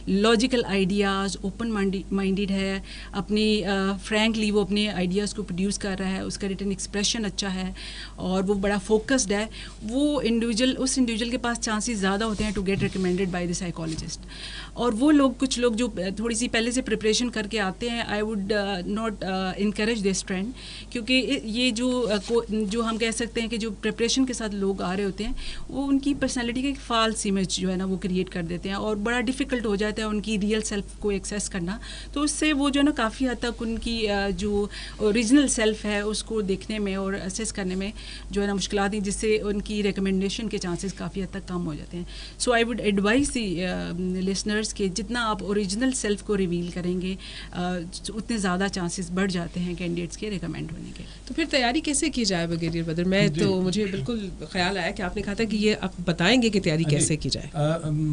logical ideas, open minded ہے, اپنی فرینکلی وہ اپنے آئیڈیاز کو پروڈیوس کر رہا ہے, اس کا ریٹن ایکسپریشن اچھا ہے اور وہ بڑا فوکسڈ ہے, وہ اس انڈیویجول کے پاس چانسز زیادہ ہوتے ہیں to get recommended by the psychologist. اور وہ لوگ, کچھ لوگ جو تھوڑی سی پہلے سے پریپریشن کر کے آتے ہیں, I would not encourage this trend, کیونکہ یہ جو ہم کہہ سکتے ہیں کہ جو پریپریشن کے ساتھ لوگ آ رہے ہوتے ہیں وہ ان کی پرسنالٹی کا ایک فالس امیج جو ہے نا وہ کریٹ کر دیتے ہیں اور بڑا ڈیفیکلٹ ہو جاتا ہے ان کی ریئل سیلف کو ایکسیس کرنا. تو اس سے وہ جو ہے نا کافی حد تک ان کی جو اوریجنل سیلف ہے اس کو دیکھنے میں اور اسیس کرنے میں جو ہے نا مشکلات ہیں, جس سے ان کی ریکمنڈیشن کے چانسز کافی حد تک کم ہو جاتے ہیں. So I would advise the listeners کہ جتنا آپ اوریجنل سیلف کو ریویل کریں گے اتنے زیادہ چانسز بڑھ جاتے ہیں کینڈیڈیٹس کے ریکمینڈ ہونے کے. تو پھر تیاری کیسے کی جائے بریگیڈیئر بدر؟ تو مجھے بالکل خیال آیا کہ آپ نے کہا تھا کہ یہ آپ بتائیں گے کہ تیاری کیسے کی جائے.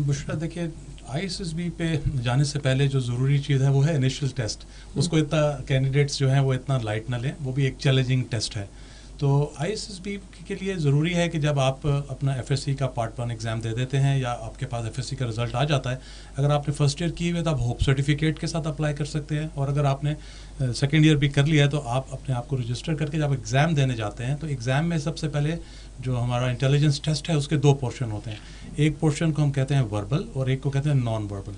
بشرا دیکھیے, ISSB پہ جانے سے پہلے جو ضروری چیز ہے وہ ہے انیشیل ٹیسٹ. اس کو اتنا کینڈیڈیٹس جو ہیں وہ اتنا لائٹ نہ لیں, وہ بھی ایک چیلنجنگ ٹیسٹ ہے. تو ISSB کے لیے ضروری ہے کہ جب آپ اپنا FSC کا پارٹ 1 ایگزام دے دیتے ہیں یا آپ کے پاس FSC کا رزلٹ آ جاتا ہے, اگر آپ نے فرسٹ ایئر کی ہوئی ہے تو آپ ہوپ سرٹیفکیٹ کے ساتھ اپلائی کر سکتے ہیں, اور اگر آپ نے سیکنڈ ایئر بھی کر لیا ہے تو آپ اپنے آپ کو رجسٹر کر کے جب ایگزام دینے جاتے ہیں تو ایگزام میں سب سے پہلے جو ہمارا انٹیلیجنس ٹیسٹ ہے اس کے 2 پورشن ہوتے ہیں. ایک پورشن کو ہم کہتے ہیں وربل اور ایک کو کہتے ہیں non verbal.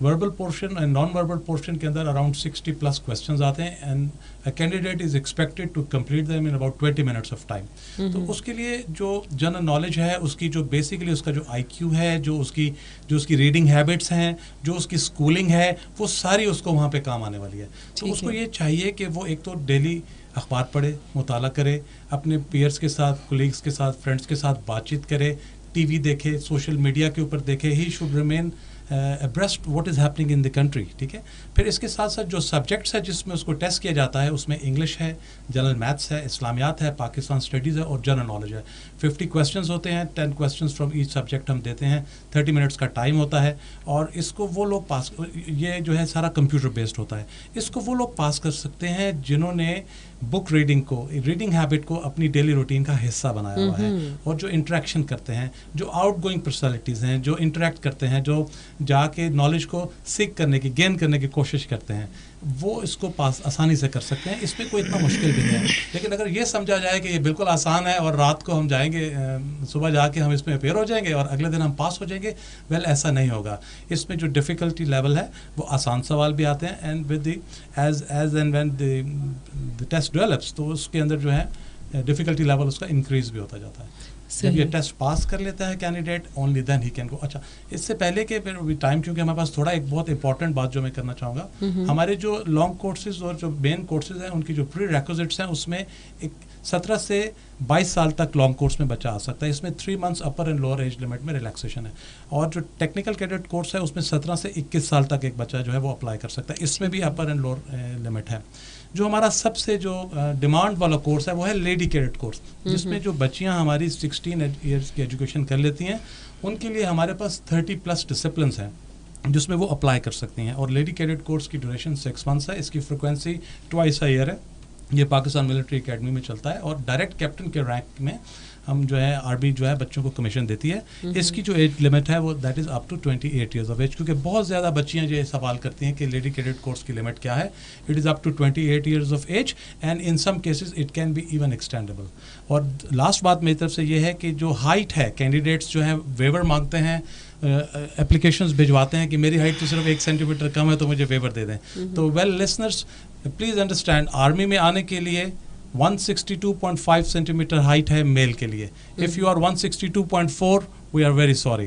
Verbal portion and non verbal portion کے اندر اراؤنڈ 60+ کویسچنز آتے ہیں and a candidate is expected to complete them in about 20 minutes of time. تو اس کے لیے جو جنرل نالج ہے, اس کی جو بیسیکلی اس کا جو IQ ہے, جو اس کی ریڈنگ ہیبٹس ہیں, جو اس کی اسکولنگ ہے, وہ ساری اس کو وہاں پہ کام آنے والی ہے. تو اس کو یہ چاہیے کہ وہ ایک تو ڈیلی اخبار پڑھے, مطالعہ کرے, اپنے پیئرس کے ساتھ, کولیگس کے ساتھ, فرینڈس کے ساتھ بات چیت کرے, ٹی وی دیکھے, سوشل میڈیا کے اوپر دیکھے. ہی should remain abreast what is happening in the country. ٹھیک ہے. پھر اس کے ساتھ ساتھ جو سبجیکٹس ہے جس میں اس کو ٹیسٹ کیا جاتا ہے, اس میں انگلش ہے, جنرل میتھس ہے, اسلامیات ہے, پاکستان اسٹڈیز ہے اور جنرل نالج ہے. 50 کویسچنز ہوتے ہیں, 10 کویسچنز فرام ایچ سبجیکٹ ہم دیتے ہیں, 30 منٹس کا ٹائم ہوتا ہے. اور اس کو وہ لوگ پاس, یہ جو ہے سارا کمپیوٹر بیسڈ ہوتا ہے, اس کو وہ لوگ پاس کر سکتے ہیں جنہوں نے بک ریڈنگ کو, ریڈنگ ہیبٹ کو اپنی ڈیلی روٹین کا حصہ بنایا ہوا ہے, اور جو انٹریکشن کرتے ہیں, جو آؤٹ گوئنگ پرسنالٹیز ہیں, جو انٹریکٹ کرتے ہیں, جو جا کے نالج کو سیکھ کرنے کی, گین کرنے کی کوشش کرتے ہیں, وہ اس کو پاس آسانی سے کر سکتے ہیں. اس میں کوئی اتنا مشکل بھی نہیں ہے. لیکن اگر یہ سمجھا جائے کہ یہ بالکل آسان ہے اور رات کو ہم جائیں گے, صبح جا کے ہم اس میں اپیئر ہو جائیں گے اور اگلے دن ہم پاس ہو جائیں گے, ویل ایسا نہیں ہوگا. اس میں جو ڈیفیکلٹی لیول ہے وہ آسان سوال بھی آتے ہیں, and with the as and when the test develops تو اس کے اندر جو ہے ڈیفیکلٹی لیول اس کا انکریز بھی ہوتا جاتا ہے. جب یہ ٹیسٹ پاس کر لیتا ہے candidate, only then he can go. اچھا, اس سے پہلے کہ ٹائم, کیونکہ ہمارے پاس تھوڑا ایک بہت امپورٹنٹ بات جو میں کرنا چاہوں گا, ہمارے جو لانگ کورسز اور جو مین کورسز ہیں ان کی جو پری ریکوزٹس ہیں اس میں ایک 17 سے 22 سال تک لانگ کورس میں بچہ آ سکتا ہے. اس میں 3 months upper and lower age limit میں ریلیکسیشن ہے. اور جو ٹیکنیکل کیڈٹ کورس ہے اس میں 17 سے 21 سال تک ایک بچہ جو ہے وہ اپلائی کر سکتا ہے. اس میں بھی اپر اینڈ لوور لمٹ ہے. جو ہمارا سب سے جو ڈیمانڈ والا کورس ہے وہ ہے لیڈی کیڈٹ کورس, جس میں جو بچیاں ہماری 16 ایئرس کی ایجوکیشن کر لیتی ہیں ان کے لیے ہمارے پاس 30+ ڈسپلنس ہیں جس میں وہ اپلائی کر سکتی ہیں. اور لیڈی کیڈٹ کورس کی ڈیوریشن 6 months ہے. اس کی فریکوینسی twice a year ہے. یہ پاکستان ملٹری اکیڈمی میں چلتا ہے, اور ڈائریکٹ کیپٹن کے رینک میں ہم جو ہے آرمی جو ہے بچوں کو کمیشن دیتی ہے. اس کی جو ایج لمٹ ہے وہ that is up to 28 years of age, کیونکہ بہت زیادہ بچیاں جو سوال کرتی ہیں کہ لیڈی کیڈٹ کورس کی لمٹ کیا ہے. It is up to 28 years of age and in some cases it can be even extendable. اور لاسٹ بات میری طرف سے یہ ہے کہ جو ہائٹ ہے, کینڈیڈیٹس جو ہیں ویور مانگتے ہیں, اپلیکیشنز بھجواتے ہیں کہ میری ہائٹ تو صرف 1 سینٹی میٹر کم ہے تو مجھے ویور دے دیں. تو well listeners please understand, army میں آنے کے لیے 162.5 سینٹی میٹر ہائٹ ہے میل کے لیے. If you are 162.4 we are very sorry.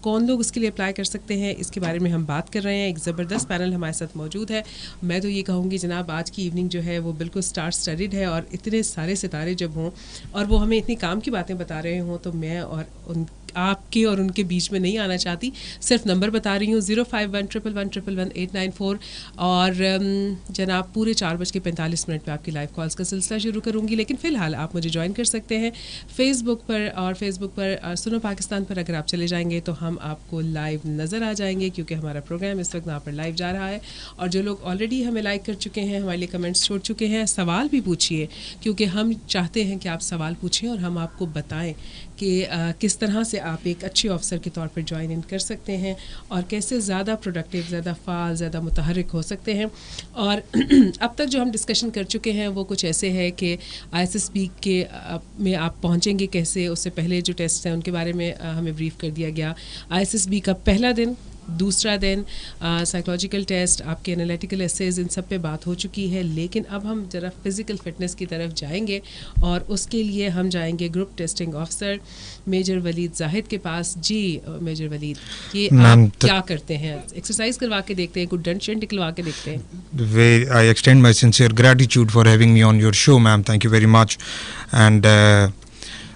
کون لوگ اس کے لیے اپلائی کر سکتے ہیں اس کے بارے میں ہم بات کر رہے ہیں. ایک زبردست پینل ہمارے ساتھ موجود ہے. میں تو یہ کہوں گی جناب آج کی ایوننگ جو ہے وہ بالکل اسٹار اسٹڈیڈ ہے, اور اتنے سارے ستارے جب ہوں اور وہ ہمیں اتنی کام کی باتیں بتا رہے ہوں تو میں اور آپ کے اور ان کے بیچ میں نہیں آنا چاہتی. صرف نمبر بتا رہی ہوں 0511111184, اور جناب پورے 4:45 پہ آپ کی لائیو کالز کا سلسلہ شروع کروں گی. لیکن فی الحال آپ مجھے جوائن کر سکتے ہیں فیس بک پر, اور فیس بک پر سنو پاکستان پر اگر آپ چلے جائیں گے تو ہم آپ کو لائیو نظر آ جائیں گے, کیونکہ ہمارا پروگرام اس وقت وہاں پر لائیو جا رہا ہے. اور جو لوگ آلریڈی ہمیں لائک کر چکے ہیں, ہمارے لیے کمنٹس چھوڑ چکے ہیں, سوال بھی پوچھیے, کیونکہ ہم چاہتے ہیں کہ آپ سوال پوچھیں اور ہم آپ کو بتائیں کہ کس طرح سے آپ ایک اچھے آفیسر کے طور پر جوائن ان کر سکتے ہیں اور کیسے زیادہ پروڈکٹیو, زیادہ فعال, زیادہ متحرک ہو سکتے ہیں. اور اب تک جو ہم ڈسکشن کر چکے ہیں وہ کچھ ایسے ہے کہ ISSB کے میں آپ پہنچیں گے کیسے. اس سے پہلے جو ٹیسٹ ہیں ان کے بارے میں ہمیں بریف کر دیا گیا. ISSB کا پہلا دن, دوسرا دن, سائیکولوجیکل ٹیسٹ, آپ کے انالیٹیکل ایسیز, ان سب پہ بات ہو چکی ہے. لیکن اب ہم ذرا فزیکل فٹنس کی طرف جائیں گے, اور اس کے لیے ہم جائیں گے گروپ ٹیسٹنگ آفیسر میجر ولید زاہد کے پاس. جی میجر ولید, یہ آپ کیا کرتے ہیں؟ ایکسرسائز کروا کے دیکھتے ہیں, کچھ ڈنڈ شنڈ نکلوا کے دیکھتے ہیں. I extend my sincere gratitude for having me on your show, ma'am. Thank you very much. And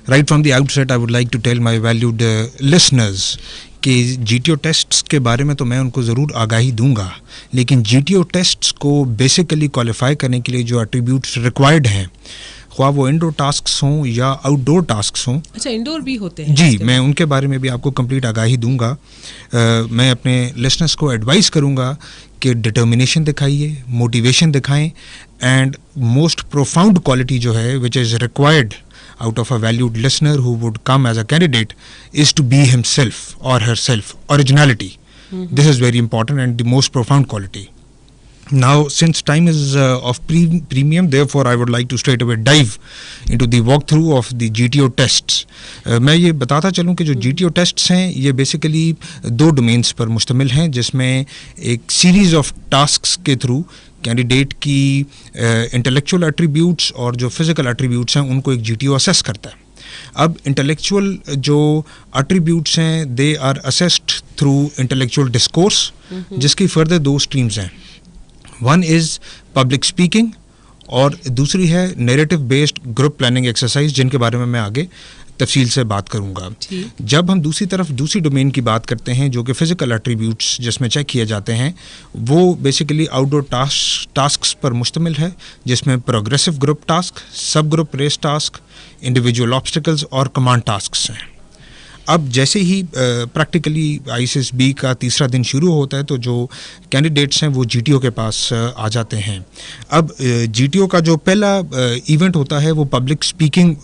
right from the outset, I would like to tell my valued listeners کہ GTO ٹیسٹس کے بارے میں تو میں ان کو ضرور آگاہی دوں گا, لیکن GTO ٹیسٹس کو بیسیکلی کوالیفائی کرنے کے لیے جو ایٹریبیوٹس ریکوائرڈ ہیں, خواہ وہ انڈور ٹاسکس ہوں یا آؤٹ ڈور ٹاسکس ہوں. اچھا, انڈور بھی ہوتے ہیں؟ جی, میں ان کے بارے میں بھی آپ کو کمپلیٹ آگاہی دوں گا. میں اپنے لسنرس کو ایڈوائز کروں گا کہ ڈٹرمنیشن دکھائیے, موٹیویشن دکھائیں, اینڈ موسٹ پروفاؤنڈ کوالٹی جو ہے which is required out of a valued listener who would come as a candidate is to be himself or herself. Originality. This is very important and the most profound quality. Now, since time is of premium, therefore I would like to straight away dive into the walkthrough of the GTO tests. میں یہ بتاتا چلوں کہ جو GTO tests ہیں یہ بیسیکلی 2 ڈومینس پر مشتمل ہیں, جس میں ایک سیریز آف ٹاسکس کے through candidate key intellectual attributes اور جو فزیکل ایٹریبیوٹس ہیں ان کو ایک GTO اسیس کرتا ہے. اب انٹلیکچوئل جو ایٹریبیوٹس ہیں they are assessed through intellectual discourse, جس کی فردر 2 اسٹریمز ہیں. ون از پبلک اسپیکنگ اور دوسری ہے narrative based group planning exercise, جن کے بارے میں اگے تفصیل سے بات کروں گا. جب ہم دوسری ڈومین کی بات کرتے ہیں جو کہ فزیکل ایٹریبیوٹس جس میں چیک کیے جاتے ہیں, وہ بیسیکلی آؤٹ ڈور ٹاسکس پر مشتمل ہے, جس میں پروگریسو گروپ ٹاسک, سب group race task, individual obstacles اور کمانڈ ٹاسکس ہیں. اب جیسے ہی پریکٹیکلی ISSB کا تیسرا دن شروع ہوتا ہے تو جو کینڈیڈیٹس ہیں وہ GTO کے پاس آ جاتے ہیں. اب GTO کا جو پہلا ایونٹ ہوتا ہے وہ پبلک اسپیکنگ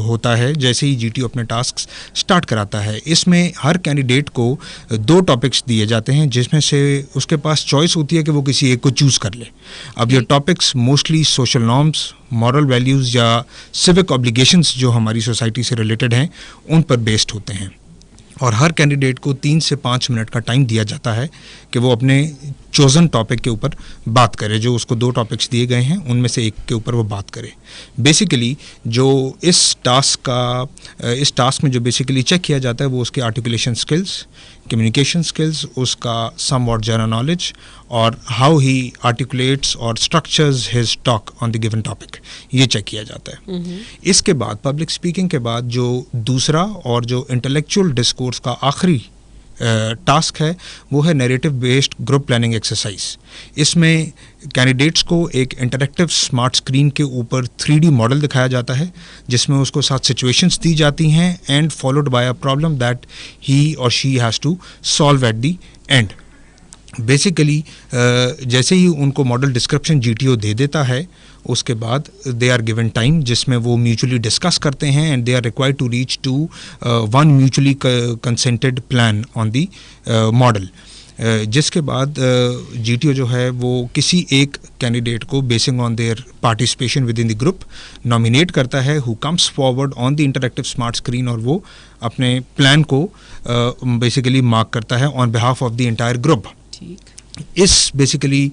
ہوتا ہے. جیسے ہی GTO اپنے ٹاسکس اسٹارٹ کراتا ہے, اس میں ہر کینڈیڈیٹ کو 2 ٹاپکس دیے جاتے ہیں, جس میں سے اس کے پاس چوائس ہوتی ہے کہ وہ کسی ایک کو چوز کر لے. اب یہ topics mostly social norms, moral values یا سیوک آبلیگیشنس جو ہماری سوسائٹی سے ریلیٹڈ ہیں ان پر بیسڈ ہوتے ہیں. اور ہر کینڈیڈیٹ کو 3 سے 5 منٹ کا ٹائم دیا جاتا ہے کہ وہ اپنے چوزن ٹاپک کے اوپر بات کرے. جو اس کو 2 ٹاپکس دیے گئے ہیں ان میں سے ایک کے اوپر وہ بات کرے. بیسیکلی جو اس ٹاسک میں جو بیسیکلی چیک کیا جاتا ہے وہ اس کے آرٹیکولیشن اسکلس, کمیونیکیشن اسکلس, اس کا سم واٹ جنرل نالج, اور ہاؤ ہی آرٹیکولیٹس اور structures his talk on the given topic, یہ چیک کیا جاتا ہے. اس کے بعد پبلک اسپیکنگ کے بعد جو دوسرا اور جو انٹلیکچوئل ڈسکورس کا آخری ٹاسک ہے وہ ہے narrative based group planning exercise. اس میں کینڈیڈیٹس کو ایک انٹریکٹیو اسمارٹ اسکرین کے اوپر 3D ماڈل دکھایا جاتا ہے, جس میں اس کو 7 سچویشنس دی جاتی ہیں and followed by a problem that he or she has to solve at the end. Basically جیسے ہی ان کو ماڈل ڈسکرپشن GTO دے دیتا ہے, اس کے بعد دے آر گیون ٹائم جس میں وہ میوچولی ڈسکس کرتے ہیں and they are required to reach to one mutually consented plan on the model. جس کے بعد GTO جو ہے وہ کسی ایک کینڈیڈیٹ کو basing on their participation within the group nominate کرتا ہے, who comes forward on the interactive smart screen, اور وہ اپنے پلان کو بیسیکلی مارک کرتا ہے on behalf of the entire group. اس بیسیکلی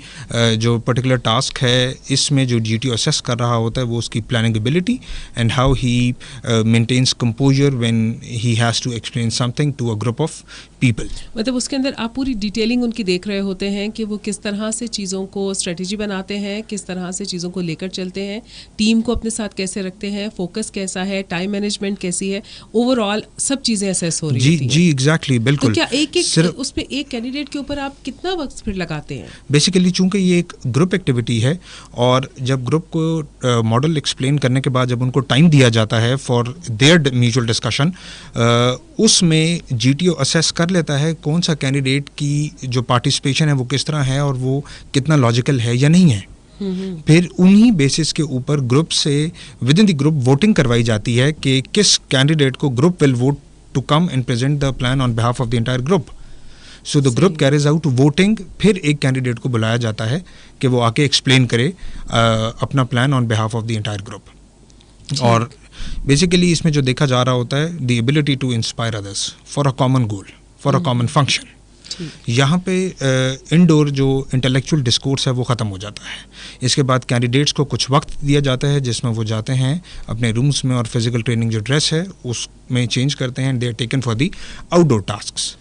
جو پرٹیکولر ٹاسک ہے اس میں جو جی ٹی او اسیس کر رہا ہوتا ہے وہ اس کی planning ability and how he maintains composure when he has to explain something to a group of people. مطلب اس کے اندر آپ پوری ڈیٹیلنگ ان کی دیکھ رہے ہوتے ہیں کہ وہ کس طرح سے چیزوں کو اسٹریٹجی بناتے ہیں, کس طرح سے چیزوں کو لے کر چلتے ہیں, ٹیم کو اپنے ساتھ کیسے رکھتے ہیں, فوکس کیسا ہے, ٹائم مینجمنٹ کیسی ہے, اوور آل سب چیزیں اسیس ہو رہی ہوتی ہیں. جی ایگزیکٹلی, بالکل. تو کیا ایک اس پہ ایک کینڈیڈیٹ کے اوپر آپ کتنا وقت پھر لگاتے ہیں؟ بیسیکلی چونکہ یہ ایک گروپ ایکٹیویٹی ہے اور جب گروپ کو ماڈل ایکسپلین کرنے کے بعد جب ان کو ٹائم دیا جاتا ہے فار دیئر میوچل ڈسکشن, اس میں جی ٹی او اسیس کر لیتا ہے کون سا کینڈیڈیٹ کی جو پارٹیسپیشن ہے وہ کس طرح ہے اور وہ کتنا لاجیکل ہے یا نہیں ہے. پھر انہی بیسس کے اوپر گروپ سے within the group voting کروائی جاتی ہے کہ کس کینڈیڈیٹ کو group will vote to come and present the plan on behalf of the entire group. So the group carries out voting, پھر ایک کینڈیڈیٹ کو بلایا جاتا ہے کہ وہ آ کے ایکسپلین کرے اپنا plan on behalf of the entire group. اور بیسیکلی اس میں جو دیکھا جا رہا ہوتا ہے the ability to inspire others for a common goal, for a common function. یہاں پہ انڈور جو انٹلیکچوئل ڈسکورس ہے وہ ختم ہو جاتا ہے. اس کے بعد کینڈیڈیٹس کو کچھ وقت دیا جاتا ہے جس میں وہ جاتے ہیں اپنے رومس میں اور فزیکل ٹریننگ جو ڈریس ہے اس میں چینج کرتے ہیں. They are taken for the outdoor tasks.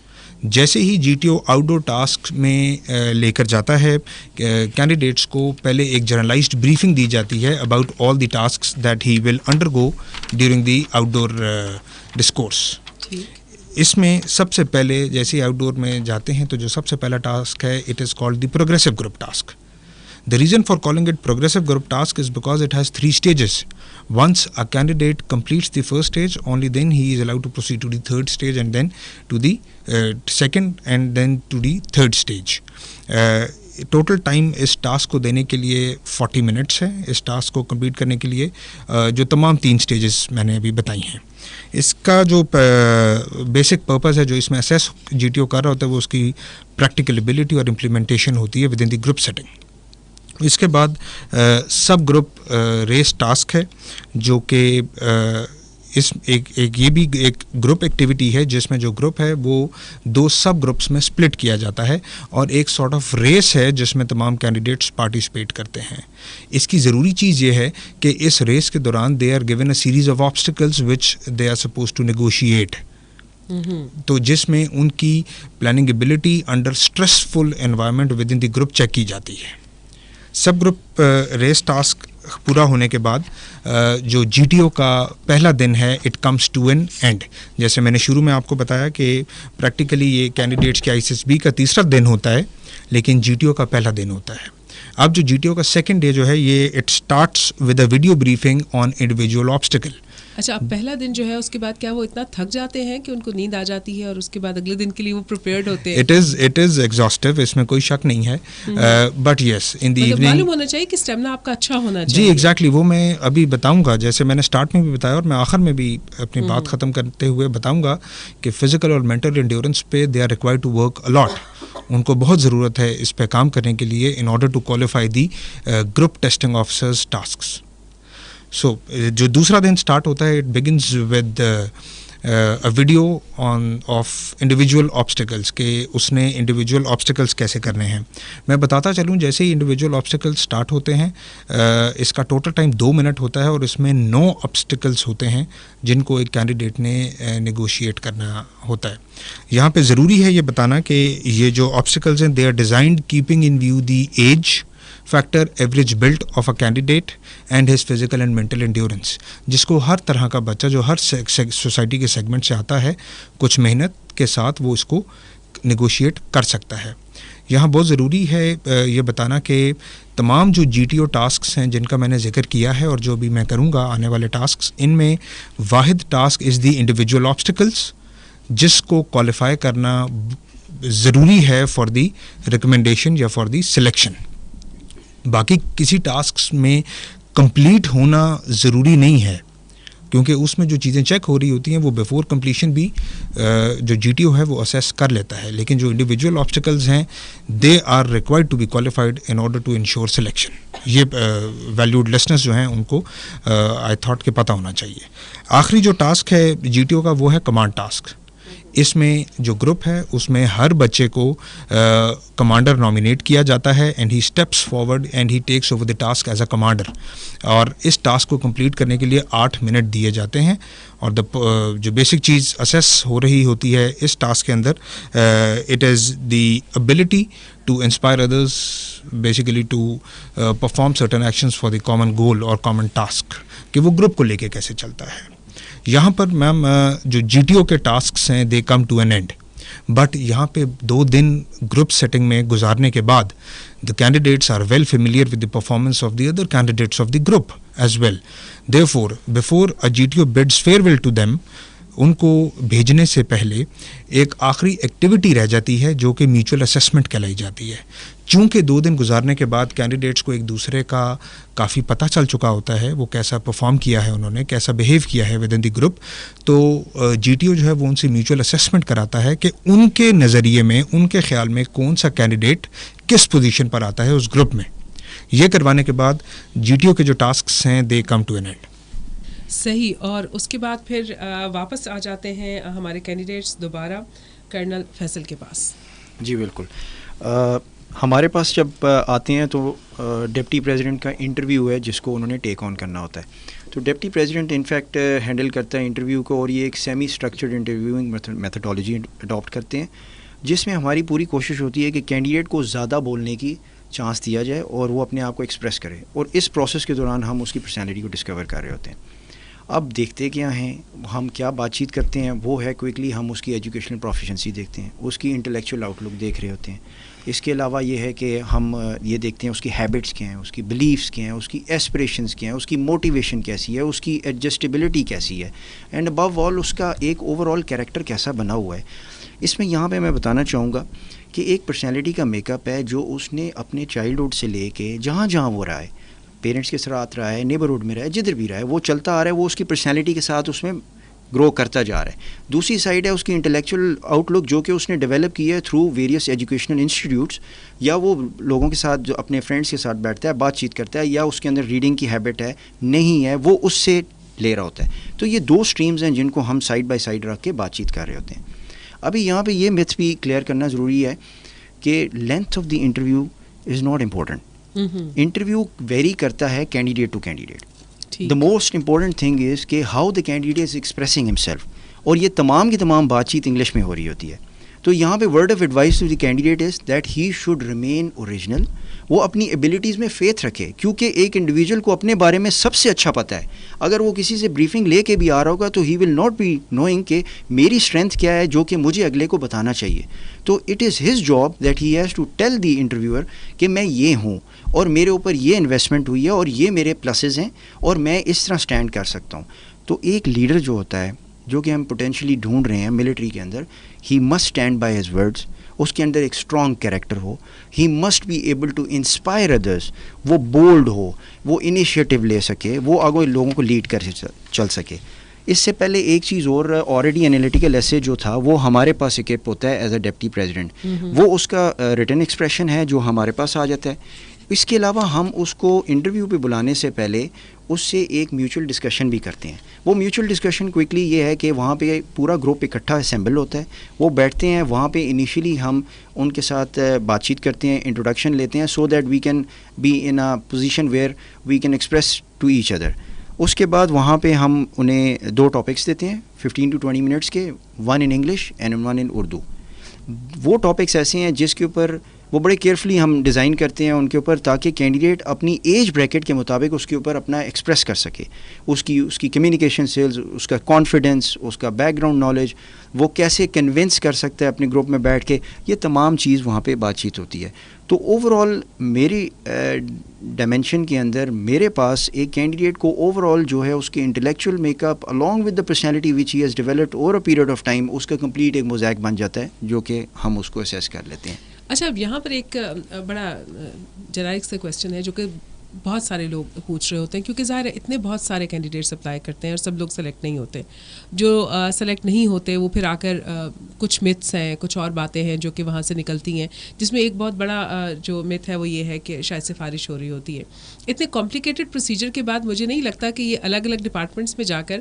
جیسے ہی G T O outdoor task میں لے کر جاتا ہے کینڈیڈیٹس کو پہلے ایک جرنلائزڈ بریفنگ دی جاتی ہے about all the tasks that he will undergo during the outdoor discourse. اس میں سب سے پہلے جیسے ہی آؤٹ ڈور میں جاتے ہیں تو جو سب سے پہلا ٹاسک ہے it is called the progressive group task. The reason for calling it progressive group task is because it has 3 stages. Once a candidate completes the first stage, only then he is allowed to proceed to the third stage and then to the second and then to the third stage. Total time اس ٹاسک کو دینے کے لیے 40 منٹس ہے. اس ٹاسک کو کمپلیٹ کرنے کے لیے جو تمام 3 سٹیجز میں نے ابھی بتائی ہیں. اس کا جو بیسک پرپز ہے جو اس میں اسیس جی ٹی او کر رہا ہوتا ہے وہ اس کی پریکٹیکلبلٹی اور امپلیمنٹیشن ہوتی ہے within the group setting. اس کے بعد سب گروپ ریس ٹاسک ہے جو کہ یہ بھی ایک گروپ ایکٹیویٹی ہے جس میں جو گروپ ہے وہ 2 سب گروپس میں سپلٹ کیا جاتا ہے اور ایک سارٹ آف ریس ہے جس میں تمام کینڈیڈیٹس پارٹیسپیٹ کرتے ہیں. اس کی ضروری چیز یہ ہے کہ اس ریس کے دوران they are given a series of obstacles which they are suppose to negotiate. تو جس میں ان کی planning ability under stressful environment within the group check کی جاتی ہے. سب گروپ ریس ٹاسک پورا ہونے کے بعد جو جی ٹی او کا پہلا دن ہے it comes to an end. جیسے میں نے شروع میں آپ کو بتایا کہ پریکٹیکلی یہ کینڈیڈیٹس کے آئی ایس ایس بی کا تیسرا دن ہوتا ہے لیکن جی ٹی او کا پہلا دن ہوتا ہے. اب جو جی ٹی او کا سیکنڈ ڈے جو ہے یہ it starts with a video briefing on individual obstacle. اچھا, اب پہلا دن جو ہے اس کے بعد کیا وہ اتنا تھک جاتے ہیں کہ ان کو نیند آ جاتی ہے اور اس کے بعد اگلے دن کے لیے وہ پریپیئرڈ ہوتے ہیں؟ اٹ از ایگزاسٹو, اس میں کوئی شک نہیں ہے, but yes in the evening معلوم ہونا چاہیے کہ اسٹیمنا آپ کا اچھا ہونا چاہیے. جی ایگزیکٹلی, وہ میں ابھی بتاؤں گا. جیسے میں نے اسٹارٹ میں بھی بتایا اور میں آخر میں بھی اپنی بات ختم کرتے ہوئے بتاؤں گا کہ فزیکل اور مینٹل انڈیورنس پہ they are required to work a lot. ان کو بہت ضرورت ہے اس پہ کام کرنے کے لیے in order to qualify the group testing officers tasks. So جو دوسرا دن اسٹارٹ ہوتا ہے it begins with a video of individual obstacles کہ اس نے انڈیویجول آبسٹیکلس کیسے کرنے ہیں. میں بتاتا چلوں جیسے ہی انڈیویجول آبسٹیکلس اسٹارٹ ہوتے ہیں اس کا ٹوٹل ٹائم 2 منٹ ہوتا ہے اور اس میں 9 آبسٹیکلس ہوتے ہیں جن کو ایک کینڈیڈیٹ نے نیگوشیٹ کرنا ہوتا ہے. یہاں پہ ضروری ہے یہ بتانا کہ یہ جو آبسٹیکلس ہیں they are designed keeping in view the age factor, average built of a candidate and his physical and mental endurance, جس کو ہر طرح کا بچہ جو ہر سوسائٹی کے سیگمنٹ سے آتا ہے کچھ محنت کے ساتھ وہ اس کو نیگوشیٹ کر سکتا ہے. یہاں بہت ضروری ہے یہ بتانا کہ تمام جو جی ٹی او ٹاسکس ہیں جن کا میں نے ذکر کیا ہے اور جو بھی میں کروں گا آنے والے ٹاسکس, ان میں واحد task is the individual obstacles جس کو کوالیفائی کرنا ضروری ہے فار دی ریکمنڈیشن یا فار دی سلیکشن. باقی کسی ٹاسکس میں کمپلیٹ ہونا ضروری نہیں ہے کیونکہ اس میں جو چیزیں چیک ہو رہی ہوتی ہیں وہ بیفور کمپلیشن بھی جو جی ٹی او ہے وہ اسیس کر لیتا ہے. لیکن جو انڈیویجول آبسٹیکلز ہیں they are required to be qualified in order to ensure selection. یہ ویلیوڈ لسنرز جو ہیں ان کو آئی تھاٹ کہ پتہ ہونا چاہیے. آخری جو ٹاسک ہے جی ٹی او کا وہ ہے کمانڈ ٹاسک. اس میں جو گروپ ہے اس میں ہر بچے کو کمانڈر نامینیٹ کیا جاتا ہے and he steps forward and he takes over the task as a commander. اور اس ٹاسک کو کمپلیٹ کرنے کے لیے 8 منٹ دیے جاتے ہیں. اور جو بیسک چیز اسیس ہو رہی ہوتی ہے اس ٹاسک کے اندر, it is the ability to inspire others basically to perform certain actions for the common goal اور کامن ٹاسک, کہ وہ گروپ کو لے کے کیسے چلتا ہے. یہاں پر میم جو جی ٹی او کے ٹاسکس ہیں they come to an end, but یہاں پہ 2 دن گروپ سیٹنگ میں گزارنے کے بعد the candidates are well familiar with the performance of the other candidates of the group as well. Therefore, before a GTO bids farewell to them, ان کو بھیجنے سے پہلے ایک آخری ایکٹیویٹی رہ جاتی ہے جو کہ میوچل اسیسمنٹ کہلائی جاتی ہے. چونکہ 2 دن گزارنے کے بعد کینڈیڈیٹس کو ایک دوسرے کا کافی پتہ چل چکا ہوتا ہے, وہ کیسا پرفارم کیا ہے, انہوں نے کیسا بیہیو کیا ہے ود ان دی گروپ, تو جی ٹی او جو ہے وہ ان سے میوچل اسیسمنٹ کراتا ہے کہ ان کے نظریے میں, ان کے خیال میں کون سا کینڈیڈیٹ کس پوزیشن پر آتا ہے اس گروپ میں. یہ کروانے کے بعد جی ٹی او کے جو ٹاسکس ہیں they come to an and. صحیح. اور اس کے بعد پھر واپس آ جاتے ہیں ہمارے کینڈیڈیٹس دوبارہ کرنل فیصل کے پاس. جی بالکل. ہمارے پاس جب آتے ہیں تو ڈپٹی پریزیڈنٹ کا انٹرویو ہے جس کو انہوں نے ٹیک آن کرنا ہوتا ہے. تو ڈپٹی پریزیڈنٹ انفیکٹ ہینڈل کرتا ہے انٹرویو کو, اور یہ ایک semi structured interviewing methodology adopt کرتے ہیں جس میں ہماری پوری کوشش ہوتی ہے کہ کینڈیڈیٹ کو زیادہ بولنے کی چانس دیا جائے اور وہ اپنے آپ کو ایکسپریس کرے, اور اس پروسیس کے دوران ہم اس کی پرسنالٹی کو ڈسکور کر رہے ہوتے ہیں. اب دیکھتے کیا ہیں ہم, کیا بات چیت کرتے ہیں, وہ ہے کوئکلی ہم اس کی ایجوکیشنل پروفیشنسی دیکھتے ہیں, اس کی انٹلیکچوئل آؤٹ لک دیکھ رہے ہوتے ہیں. اس کے علاوہ یہ ہے کہ ہم یہ دیکھتے ہیں اس کی ہیبٹس کیا ہیں, اس کی بلیفس کیا ہیں, اس کی ایسپریشنس کیا ہیں, اس کی موٹیویشن کیسی ہے, اس کی ایڈجسٹیبلٹی کیسی ہے, اینڈ ابو آل اس کا ایک اوور آل کیریکٹر کیسا بنا ہوا ہے. اس میں یہاں پہ میں بتانا چاہوں گا کہ ایک پرسنالٹی کا میک اپ ہے جو اس نے اپنے چائلڈہڈ سے لے کے جہاں جہاں وہ رہا ہے, پیرنٹس کے ساتھ رہا ہے, نیبرہڈ میں رہا ہے, جدھر بھی رہا ہے, وہ چلتا آ رہا ہے, وہ اس کی پرسنالٹی کے ساتھ اس میں گرو کرتا جا رہا ہے. دوسری سائڈ ہے اس کی انٹلیکچوئل آؤٹ لک جو کہ اس نے ڈیولپ کی ہے تھرو ویریس ایجوکیشنل انسٹیٹیوٹس, یا وہ لوگوں کے ساتھ جو اپنے فرینڈس کے ساتھ بیٹھتا ہے, بات چیت کرتا ہے, یا اس کے اندر ریڈنگ کی ہیبٹ ہے, نہیں ہے, وہ اس سے لے رہا ہوتا ہے. تو یہ 2 اسٹریمز ہیں جن کو ہم سائڈ بائی سائڈ رکھ کے بات چیت کر رہے ہوتے ہیں. ابھی یہاں پہ یہ میتھ بھی کلیئر کرنا ضروری ہے کہ length of the interview is not important. Interview vary کرتا ہے candidate to candidate. The most important thing is کہ how the candidate is expressing himself, اور یہ تمام کی تمام بات چیت انگلش میں ہو رہی ہوتی ہے. تو یہاں پہ word of advice to the candidate is that he should remain original. وہ اپنی ایبلٹیز میں فیتھ رکھے, کیونکہ ایک انڈیویجول کو اپنے بارے میں سب سے اچھا پتہ ہے. اگر وہ کسی سے بریفنگ لے کے بھی آ رہا ہوگا تو ہی ول ناٹ بی نوئنگ کہ میری اسٹرینتھ کیا ہے جو کہ مجھے اگلے کو بتانا چاہیے. تو it is his job that he has to tell the interviewer کہ میں یہ ہوں اور میرے اوپر یہ انویسٹمنٹ ہوئی ہے اور یہ میرے پلسز ہیں اور میں اس طرح اسٹینڈ کر سکتا ہوں. تو ایک لیڈر جو ہوتا ہے جو کہ ہم پوٹینشلی ڈھونڈ رہے ہیں ملٹری کے اندر, he must stand by his words. اس کے اندر ایک اسٹرانگ کیریکٹر ہو, he must be able to inspire others, وہ بولڈ ہو, وہ انیشیٹو لے سکے, وہ آگے لوگوں کو لیڈ کر چل سکے. اس سے پہلے ایک چیز اور, آلریڈی انالیٹیکل ایسے جو تھا وہ ہمارے پاس اکیپ ہوتا ہے ایز اے ڈپٹی پریزیڈنٹ, وہ اس کا ریٹن ایکسپریشن ہے جو ہمارے پاس آ جاتا ہے. اس کے علاوہ ہم اس کو انٹرویو پہ بلانے سے پہلے اس سے ایک میوچل ڈسکشن بھی کرتے ہیں. وہ میوچل ڈسکشن کوئکلی یہ ہے کہ وہاں پہ پورا گروپ اکٹھا اسمبل ہوتا ہے, وہ بیٹھتے ہیں وہاں پہ. انیشیلی ہم ان کے ساتھ بات چیت کرتے ہیں, انٹروڈکشن لیتے ہیں, so that we can be in a position where we can express to each other. اس کے بعد وہاں پہ ہم انہیں 2 ٹاپکس دیتے ہیں 15 to 20 منٹس کے, 1 in English and 1 in Urdu. وہ ٹاپکس ایسے ہیں جس کے اوپر وہ بڑے کیئرفلی ہم ڈیزائن کرتے ہیں ان کے اوپر, تاکہ کینڈیڈیٹ اپنی ایج بریکٹ کے مطابق اس کے اوپر اپنا ایکسپریس کر سکے. اس کی کمیونیکیشن سکلز, اس کا کانفیڈنس, اس کا بیک گراؤنڈ نالج, وہ کیسے کنونس کر سکتا ہے اپنے گروپ میں بیٹھ کے, یہ تمام چیز وہاں پہ بات چیت ہوتی ہے. تو اوور آل میری ڈائمینشن کے اندر میرے پاس ایک کینڈیڈیٹ کو اوور آل جو ہے اس کے intellectual make up along with the personality which he has developed over a period of time, اس کا کمپلیٹ ایک موزیک بن جاتا ہے جو کہ ہم اس کو اسیس کر لیتے ہیں. اچھا, اب یہاں پر ایک بڑا جرائق سے کویشچن ہے جو کہ بہت سارے لوگ پوچھ رہے ہوتے ہیں, کیونکہ ظاہر ہے اتنے بہت سارے کینڈیڈیٹس اپلائی کرتے ہیں اور سب لوگ سلیکٹ نہیں ہوتے. جو سلیکٹ نہیں ہوتے وہ پھر آ کر کچھ متس ہیں, کچھ اور باتیں ہیں جو کہ وہاں سے نکلتی ہیں, جس میں ایک بہت بڑا جو مت ہے وہ یہ ہے کہ شاید سفارش ہو رہی ہوتی ہے. اتنے کمپلیکیٹڈ پروسیجر کے بعد مجھے نہیں لگتا کہ یہ الگ الگ ڈپارٹمنٹس میں جا کر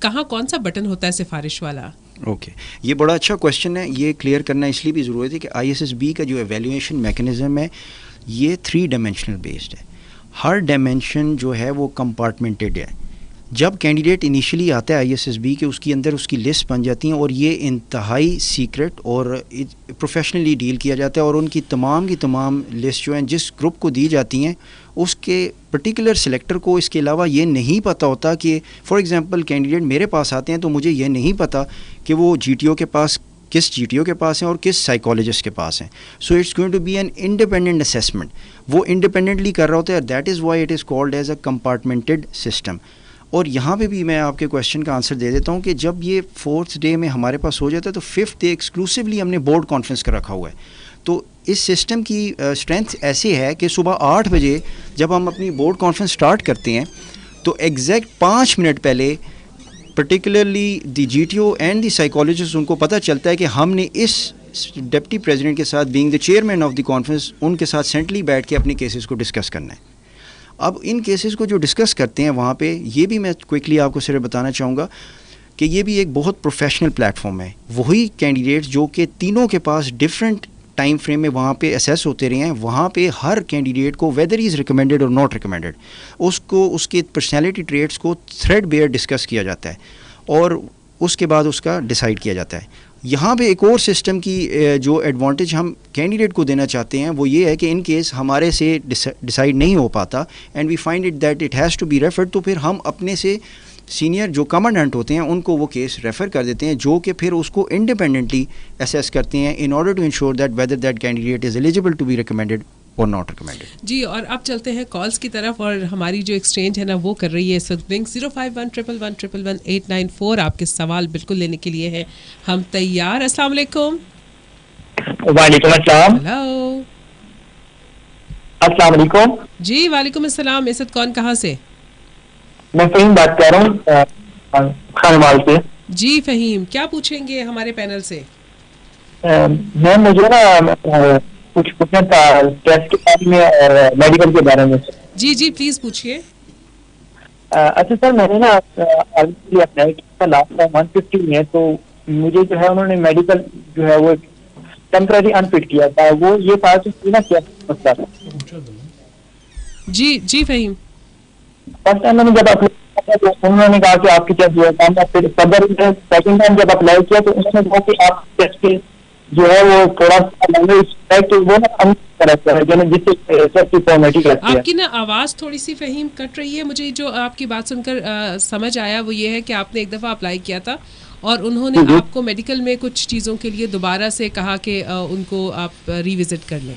کہاں کون سا بٹن ہوتا ہے سفارش والا, اوکے یہ بڑا اچھا کویشچن ہے. یہ کلیئر کرنا اس لیے بھی ضرورت ہے کہ ISSB کا جو ایویلیویشن میکنزم ہے یہ 3 ڈائمینشنل بیسڈ ہے. ہر ڈائمینشن جو ہے وہ کمپارٹمنٹڈ ہے. جب کینڈیڈیٹ انیشلی آتا ہے ISSB کے اس کے اندر اس کی لسٹ بن جاتی ہیں اور یہ انتہائی سیکرٹ اور پروفیشنلی ڈیل کیا جاتا ہے اور ان کی تمام لسٹ جو ہیں جس گروپ کو دی جاتی ہیں اس کے پرٹیکولر سلیکٹر کو اس کے علاوہ یہ نہیں پتہ ہوتا کہ فار ایگزامپل کینڈیڈیٹ میرے پاس آتے ہیں تو مجھے یہ نہیں پتہ کہ وہ GTO کے پاس کس GTO کے پاس ہیں اور کس سائیکالوجسٹ کے پاس ہیں. So it's going to be an independent assessment. وہ انڈیپینڈنٹلی کر رہا ہوتا ہے. That is why it is called as a compartmented system. اور یہاں پہ بھی میں آپ کے کویشچن کا آنسر دے دیتا ہوں کہ جب یہ 4th ڈے میں ہمارے پاس ہو جاتا ہے تو 5th ڈے ایکسکلوسیولی ہم نے بورڈ کانفرنس کا رکھا ہوا ہے. تو اس سسٹم کی اسٹرینتھ ایسی ہے کہ صبح 8 بجے جب ہم اپنی بورڈ کانفرنس اسٹارٹ کرتے ہیں تو ایگزیکٹ 5 منٹ پہلے particularly the GTO and the psychologist ان کو پتہ چلتا ہے کہ ہم نے اس ڈپٹی پریزیڈنٹ کے ساتھ being the chairman of the conference ان کے ساتھ سینٹرلی بیٹھ کے اپنے کیسز کو ڈسکس کرنا ہے. اب ان کیسز کو جو ڈسکس کرتے ہیں وہاں پہ یہ بھی میں کوئکلی آپ کو صرف بتانا چاہوں گا کہ یہ بھی ایک بہت پروفیشنل پلیٹ فارم ہے. وہی کینڈیڈیٹس جو کہ تینوں کے پاس ڈفرینٹ ٹائم فریم میں وہاں پہ اسیس ہوتے رہے ہیں, وہاں پہ ہر کینڈیڈیٹ کو weather is recommended or not recommended اس کو اس کے پرسنالٹی ٹریٹس کو تھریڈ بیئر ڈسکس کیا جاتا ہے اور اس کے بعد اس کا ڈیسائیڈ کیا جاتا ہے. یہاں پہ ایک اور سسٹم کی جو ایڈوانٹیج ہم کینڈیڈیٹ کو دینا چاہتے ہیں وہ یہ ہے کہ ان کیس ہمارے سے ڈیسائیڈ نہیں ہو پاتا and we find it that it has to be referred, تو پھر ہم اپنے سے سینئر جو کمانڈنٹ ہوتے ہیں ان کو وہ کیس ریفر کر دیتے ہیں جو کہ پھر اس کو انڈیپینڈنٹلی اسیس کرتے ہیں in order to ensure that whether that candidate is eligible to be recommended or not recommended. جی اور اب چلتے ہیں کالس کی طرف اور ہماری جو ایکسچینج ہے نا وہ کر رہی ہے اس وقت. 05111111894 آپ کے سوال بالکل لینے کے لیے ہیں ہم تیار. السلام علیکم. وعلیکم السلام. ہلو السلام علیکم. جی وعلیکم السلام. اس وقت کون کہاں سے؟ میں فہیم بات کر رہا ہوں خانوال سے. جی فہیم کیا پوچھیں گے ہمارے پینل سے؟ میں مجھے نا کچھ پوچھنا تھا ٹیسٹ کے بارے میں اور میڈیکل کے بارے میں. جی جی پلیز پوچھیے. اچھا سر میں نے نا اپلائی کیا تھا لاسٹ ٹائم 150 میں, تو مجھے جو ہے انہوں نے میڈیکل جو ہے وہ ٹیمپرری انفٹ کیا تھا. وہ یہ بات نا کیا مسئلہ تھا؟ جی جی فہیم فرسٹ ٹائم میں نے جب اپلائی کیا تو انہوں نے کہا کہ آپ کی ٹیسٹ جو ہے پھر فردر سیکنڈ ٹائم جب اپلائی کیا تو انہوں نے کہا کہ آپ ٹیسٹ کے جو ہے وہ تھوڑا آپ کی نا آواز تھوڑی سی فہیم کٹ رہی ہے. مجھے جو آپ کی بات سن کر سمجھ آیا وہ یہ ہے کہ آپ نے ایک دفعہ اپلائی کیا تھا اور انہوں نے آپ کو میڈیکل میں کچھ چیزوں کے لیے دوبارہ سے کہا کہ ان کو آپ ریوزٹ کر لیں.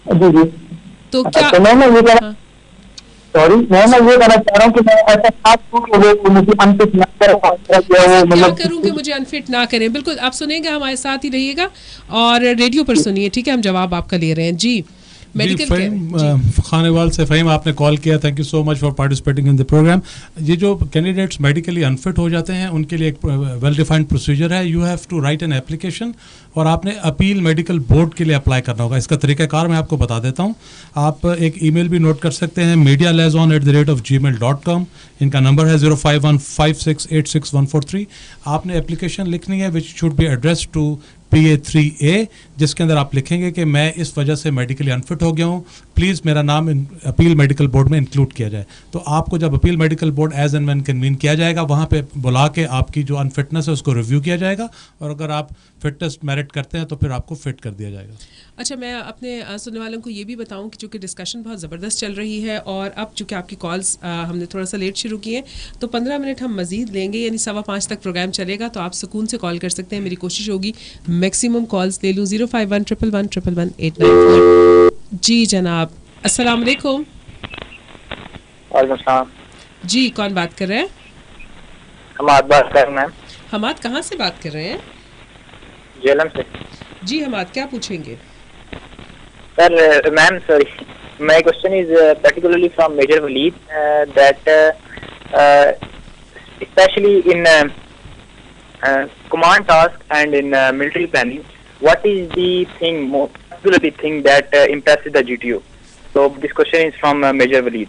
جی جی تو کیا سوری میں یہ کہنا چاہ رہا ہوں کہ میں ایسا مجھے انفٹ نہ کروں کہ مجھے انفٹ نہ کریں. بالکل آپ سنیں گے ہمارے ساتھ ہی رہیے گا اور ریڈیو پر سنیے ٹھیک ہے. ہم جواب آپ کا لے رہے ہیں. جی خانوال سے فہیم آپ نے کال کیا. Thank you so much for participating in the program. یہ جو کینڈیڈیٹس میڈیکلی انفٹ ہو جاتے ہیں ان کے لیے ایک ویل ڈیفائنڈ پروسیجر ہے. You have to write an application اور آپ نے اپیل میڈیکل بورڈ کے لیے اپلائی کرنا ہوگا. اس کا طریقہ کار میں آپ کو بتا دیتا ہوں. آپ ایک ای میل بھی نوٹ کر سکتے ہیں medialiaison@gmail.com. ان کا نمبر ہے 05156866143. آپ نے اپلیکیشن لکھنی ہے which should be address to PA3A جس کے اندر آپ لکھیں گے کہ میں اس وجہ سے میڈیکلی انفٹ ہو گیا ہوں, پلیز میرا نام اپیل میڈیکل بورڈ میں انکلوڈ کیا جائے. تو آپ کو جب appeal medical board as and when convene کیا جائے گا وہاں پہ بلا کے آپ کی جو انفٹنس ہے اس کو ریویو کیا جائے گا اور اگر آپ فٹنس میرٹ کرتے ہیں تو پھر آپ کو فٹ کر دیا جائے گا. اچھا میں اپنے سننے والوں کو یہ بھی بتاؤں کہ چونکہ ڈسکشن بہت زبردست چل رہی ہے اور اب چونکہ آپ کی کالس ہم نے تھوڑا سا لیٹ شروع کی ہیں تو 15 منٹ ہم مزید لیں گے, یعنی 5:15 تک پروگرام چلے گا. تو آپ سکون سے کال کر سکتے ہیں. میری کوشش ہوگی میکسیمم کالس لے لوں. 05111111894. جی جناب السلام علیکم. وعلیکم السلام. جی کون بات کر رہے ہیں؟ حماد بات کر رہے ہیں. حماد کہاں سے بات کر رہے ہیں؟ جیلم سے. جی حماد کیا پوچھیں گے؟ سر میم sorry my question is particularly from Major Waleed that especially in command task and in military planning, what is the thing, most particularly thing that impresses the GTO? So this question is from Major Waleed.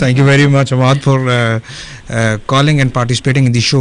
Thank you very much, Ahmad, for calling and participating in the show.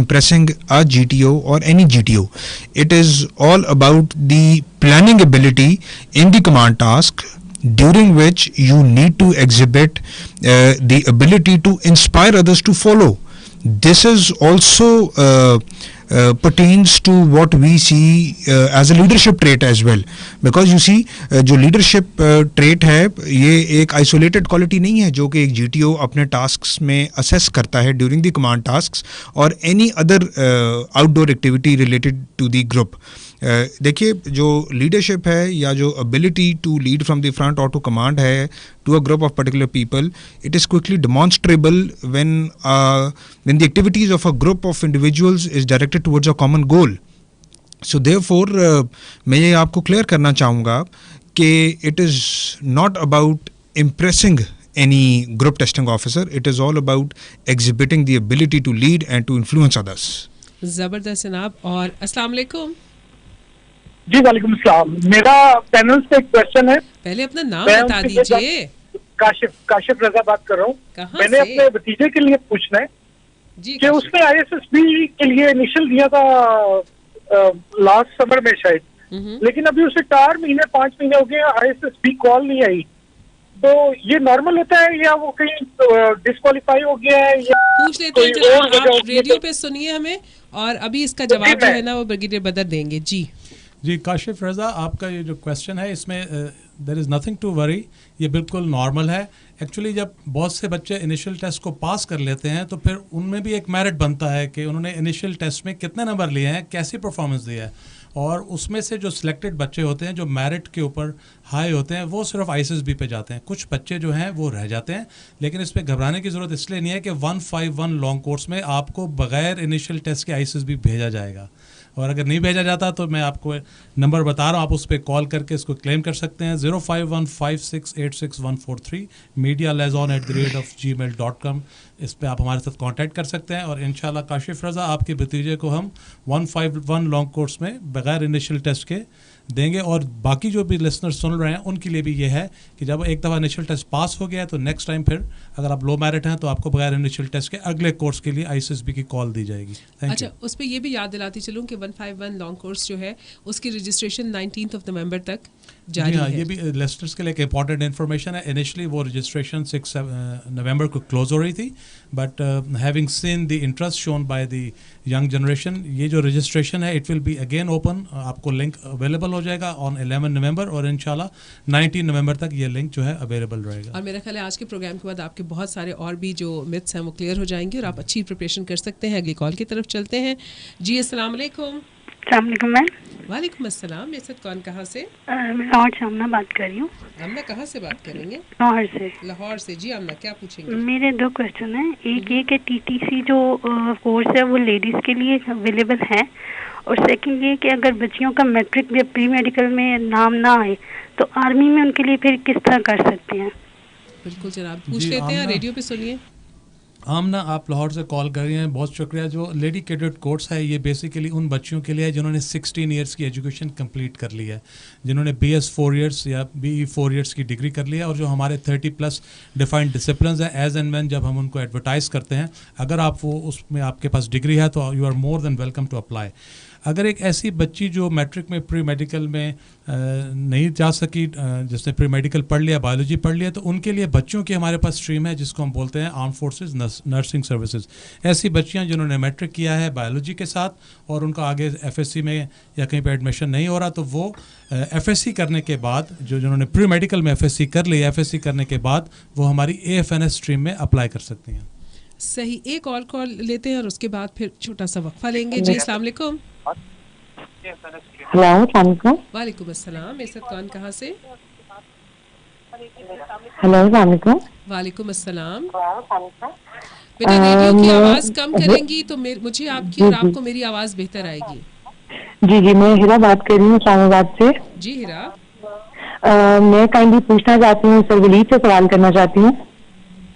impressing a GTO or any GTO. It is all about the planning ability in the command task, during which you need to exhibit the ability to inspire others to follow. This is also pertains to what we see as a leadership trait as well, because you see جو leadership trait ہے یہ ایک isolated quality نہیں ہے جو کہ ایک GTO اپنے tasks میں assess کرتا ہے during the command tasks or any other outdoor activity related to the group. دیکھیے جو لیڈرشپ ہے یا جو ability to lead from the front اور ٹو کمانڈ ہے to a group of particular people, it is quickly demonstrable when the activities of a group of individuals is directed towards a common goal. So therefore میں یہ آپ کو کلیئر کرنا چاہوں گا کہ it is not about impressing any group testing officer, it is all about exhibiting the ability to lead and to influence others. زبردست جناب. اور السلام علیکم. جی وعلیکم السلام. میرا پینل سے ایک کوشچن ہے. پہلے اپنا نام بتا دیجیے. کاشف رضا بات کر رہا ہوں. میں نے اپنے بھتیجے کے لیے پوچھنا ہے کہ اس نے ISSB کے لیے انیشل دیا تھا لاسٹ سمر میں شاید, لیکن ابھی اسے 4 مہینے 5 مہینے ہو گئے ISSB کال نہیں آئی. تو یہ نارمل ہوتا ہے یا وہ کہیں ڈسکوالیفائی ہو گیا ہے یا پوچھ لیتے ہیں جناب. آپ ریڈیو پہ سنیے ہمیں اور ابھی اس کا جواب جو ہے نا وہ بریگیڈیئر بدر دیں گے. جی کاشف رضا, آپ کا یہ جو کویشچن ہے اس میں دیر از نتھنگ ٹو وری, یہ بالکل نارمل ہے. ایکچولی جب بہت سے بچے انیشیل ٹیسٹ کو پاس کر لیتے ہیں تو پھر ان میں بھی ایک میرٹ بنتا ہے کہ انہوں نے انیشیل ٹیسٹ میں کتنے نمبر لیے ہیں, کیسی پرفارمنس دی ہے, اور اس میں سے جو سلیکٹڈ بچے ہوتے ہیں جو میرٹ کے اوپر ہائی ہوتے ہیں وہ صرف ISSB پہ جاتے ہیں. کچھ بچے جو ہیں وہ رہ جاتے ہیں, لیکن اس پہ گھبرانے کی ضرورت اس لیے نہیں ہے کہ 151 لانگ کورس میں آپ کو بغیر انیشیل ٹیسٹ کے ISSB بھیجا جائے گا, اور اگر نہیں بھیجا جاتا تو میں آپ کو نمبر بتا رہا ہوں, آپ اس پہ کال کر کے اس کو کلیم کر سکتے ہیں 0515686143 medialiaison@gmail.com. اس پہ آپ ہمارے ساتھ کانٹیکٹ کر سکتے ہیں, اور انشاءاللہ کاشف رضا آپ کے بھتیجے کو ہم 151 لانگ کورس میں بغیر انیشیل ٹیسٹ کے دیں گے. اور باقی جو بھی لسنر سن رہے ہیں ان کے لیے بھی یہ ہے کہ جب ایک دفعہ انیشیل ٹیسٹ پاس ہو گیا ہے تو نیکسٹ ٹائم پھر اگر آپ لو میرٹ ہیں تو آپ کو بغیر انیشیل ٹیسٹ کے اگلے کورس کے لیے ISSB کی کال دی جائے گی. اچھا, اس پہ یہ بھی یاد دلاتی چلوں کہ 151 لانگ کورس جو ہے اس کی رجسٹریشن 19 نومبر تک جاری ہے. یہ بھی لسنرس کے لیے ایک امپورٹنٹ انفارمیشن ہے. انیشلی وہ رجسٹریشن 6 نومبر کو کلوز ہو رہی تھی, but having seen the interest shown by the young generation, یہ جو رجسٹریشن ہے it will be again open. آپ کو لنک اویلیبل ہو جائے گا آن 11 نومبر, اور انشاءاللہ 19 نومبر تک یہ لنک جو ہے اویلیبل رہے گا. اور میرا خیال ہے آج کے پروگرام کے بعد آپ کے بہت سارے اور بھی جو متس ہیں وہ کلیئر ہو جائیں گے اور آپ اچھی پریپریشن کر سکتے ہیں. اگلی کال کی طرف چلتے ہیں. جی السلام علیکم. السلام علیکم میم. وعلیکم السلام. میرے ساتھ کون کہاں سے؟ میں لاہور سے آمنہ بات کر رہی ہوں. آمنہ کہاں سے بات کریں گے؟ لاہور سے. لاہور سے. جی آمنہ کیا پوچھیں گے؟ میرے 2 کوشچن ہیں. ایک یہ کہ TTC جو کورس ہے وہ لیڈیز کے لیے اویلیبل ہے, اور سیکنڈ یہ کہ اگر بچیوں کا میٹرک یا پری میڈیکل میں نام نہ آئے تو آرمی میں ان کے لیے پھر کس طرح کر سکتے ہیں؟ بالکل جناب, پوچھ لیتے ہیں, ریڈیو پہ سنیے. آمنہ آپ لاہور سے کال کر رہی ہیں, بہت شکریہ. جو لیڈی کیڈٹ کورس ہے یہ بیسیکلی ان بچیوں کے لیے ہے جنہوں نے 16 ایئرس کی ایجوکیشن کمپلیٹ کر لی ہے, جنہوں نے BS 4 ایئرس یا BE 4 ایئرس کی ڈگری کر لی ہے, اور جو ہمارے 30+ ڈیفائنڈ ڈسپلنز ہیں. ایز اینڈ وین جب ہم ان کو ایڈورٹائز کرتے ہیں, اگر آپ وہ اس میں آپ کے پاس ڈگری ہے تو you are more than welcome to apply. اگر ایک ایسی بچی جو میٹرک میں پری میڈیکل میں نہیں جا سکی, جس نے پری میڈیکل پڑھ لیا, بایولوجی پڑھ لیا, تو ان کے لیے بچوں کی ہمارے پاس اسٹریم ہے جس کو ہم بولتے ہیں آرم فورسز نرسنگ سروسز. ایسی بچیاں جنہوں نے میٹرک کیا ہے بایولوجی کے ساتھ اور ان کا آگے FSC میں یا کہیں پہ ایڈمیشن نہیں ہو رہا, تو وہ FSC کرنے کے بعد, جنہوں نے پری میڈیکل میں FSC کر لی, FSC کرنے کے بعد وہ ہماری AFNS اسٹریم میں اپلائی کر سکتی ہیں. صحیح. ایک اور کال لیتے ہیں اور اس کے بعد پھر چھوٹا سا وقفہ لیں گے. جی السلام علیکم. ہلو السلام علیکم. وعلیکم السلام. میرے ساتھ کون کہاں سے؟ ہلو السلام علیکم. وعلیکم السلام. بیٹا ریڈیو کی آواز کم کریں گی تو مجھے آپ کی اور آپ کو میری آواز بہتر آئے گی. جی میں ہیرا بات کر رہی ہوں اسلام آباد سے. جی ہیرا. میں کائنڈلی پوچھنا چاہتی ہوں, سر ولید سے سوال کرنا چاہتی ہوں.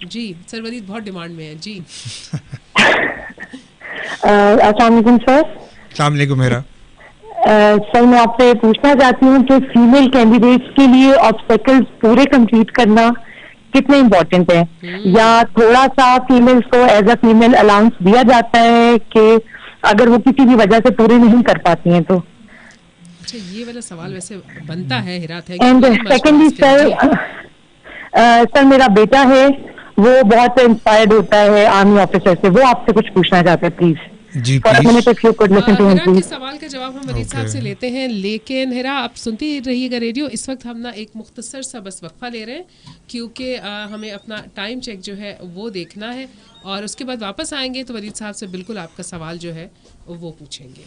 جی سر ولید بہت ڈیمانڈ میں ہے. جی السلام علیکم سر. السلام علیکم ہیرا. سر میں آپ سے پوچھنا چاہتی ہوں کہ فیمیل کینڈیڈیٹس کے لیے آبسٹیکلز پورے کمپلیٹ کرنا کتنے امپورٹنٹ ہیں, یا تھوڑا سا فیمیلز کو ایز اے فیمیل الاؤنس دیا جاتا ہے کہ اگر وہ کسی بھی وجہ سے پورے نہیں کر پاتی ہیں تو؟ اچھا, یہ والا سوال ویسے بنتا ہے ہرات ہے. اینڈ سیکنڈلی سر میرا بیٹا ہے, وہ بہت انسپائرڈ ہوتا ہے آرمی آفیسر سے, وہ آپ سے کچھ پوچھنا چاہتے ہیں پلیز. جی ہرا کے سوال کا جواب ہم ولید صاحب سے لیتے ہیں, لیکن ہرا آپ سنتے رہیے گا ریڈیو. اس وقت ہم نا ایک مختصر سا بس وقفہ لے رہے ہیں کیونکہ ہمیں اپنا ٹائم چیک جو ہے وہ دیکھنا ہے, اور اس کے بعد واپس آئیں گے تو ولید صاحب سے بالکل آپ کا سوال جو ہے وہ پوچھیں گے.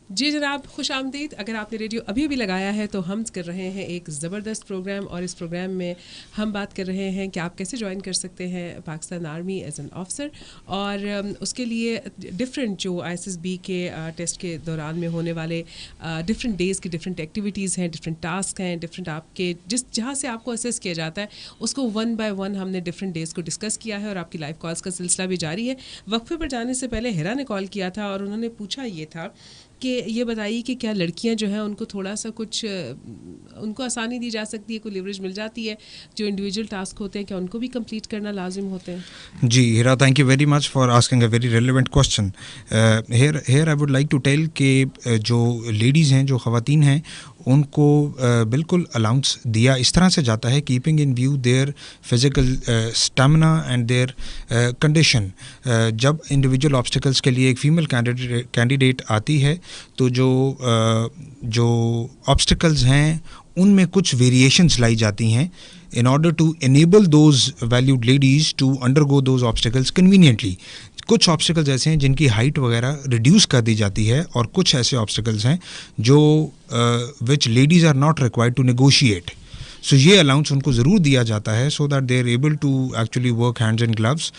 جی جناب, خوش آمدید. اگر آپ نے ریڈیو ابھی بھی لگایا ہے تو ہم کر رہے ہیں ایک زبردست پروگرام, اور اس پروگرام میں ہم بات کر رہے ہیں کہ آپ کیسے جوائن کر سکتے ہیں Pakistan army as an officer, اور اس کے لیے ڈفرینٹ جو ISSB کے ٹیسٹ کے دوران میں ہونے والے ڈفرینٹ ڈیز کی ڈفرینٹ ایکٹیویٹیز ہیں, ڈفرینٹ ٹاسک ہیں, ڈفرینٹ آپ کے جہاں سے آپ کو اسیس کیا جاتا ہے اس کو 1 by 1 ہم نے ڈفرینٹ ڈیز کو ڈسکس کیا ہے, اور آپ کی لائیو کالس کا سلسلہ بھی جاری ہے. وقفے پر جانے سے پہلے ہرا نے کال کیا تھا اور انہوں نے پوچھا یہ تھا کہ یہ بتائیے کہ کیا لڑکیاں جو ہیں ان کو تھوڑا سا کچھ ان کو آسانی دی جا سکتی ہے, کوئی لیوریج مل جاتی ہے, جو انڈیویجول ٹاسک ہوتے ہیں کیا ان کو بھی کمپلیٹ کرنا لازم ہوتے ہیں؟ جی Hira, thank you very much for asking a very relevant question. Here I would like to tell کہ جو لیڈیز ہیں, جو خواتین ہیں, ان کو بالکل الاؤنس دیا اس طرح سے جاتا ہے, keeping in view their physical stamina and their condition. جب انڈیویجول آبسٹیکلس کے لیے ایک فیمیل کینڈیڈیٹ آتی ہے تو جو آبسٹیکلز ہیں ان میں کچھ ویریشنس لائی جاتی ہیں in order to enable those valued ladies to undergo those obstacles conveniently. کچھ آبسٹیکلز ایسے ہیں جن کی ہائٹ وغیرہ ریڈیوس کر دی جاتی ہے, اور کچھ ایسے آبسٹیکلز ہیں جو which ladies are not required to negotiate. سو یہ الاؤنس ان کو ضرور دیا جاتا ہے so that they are able to actually work hands in gloves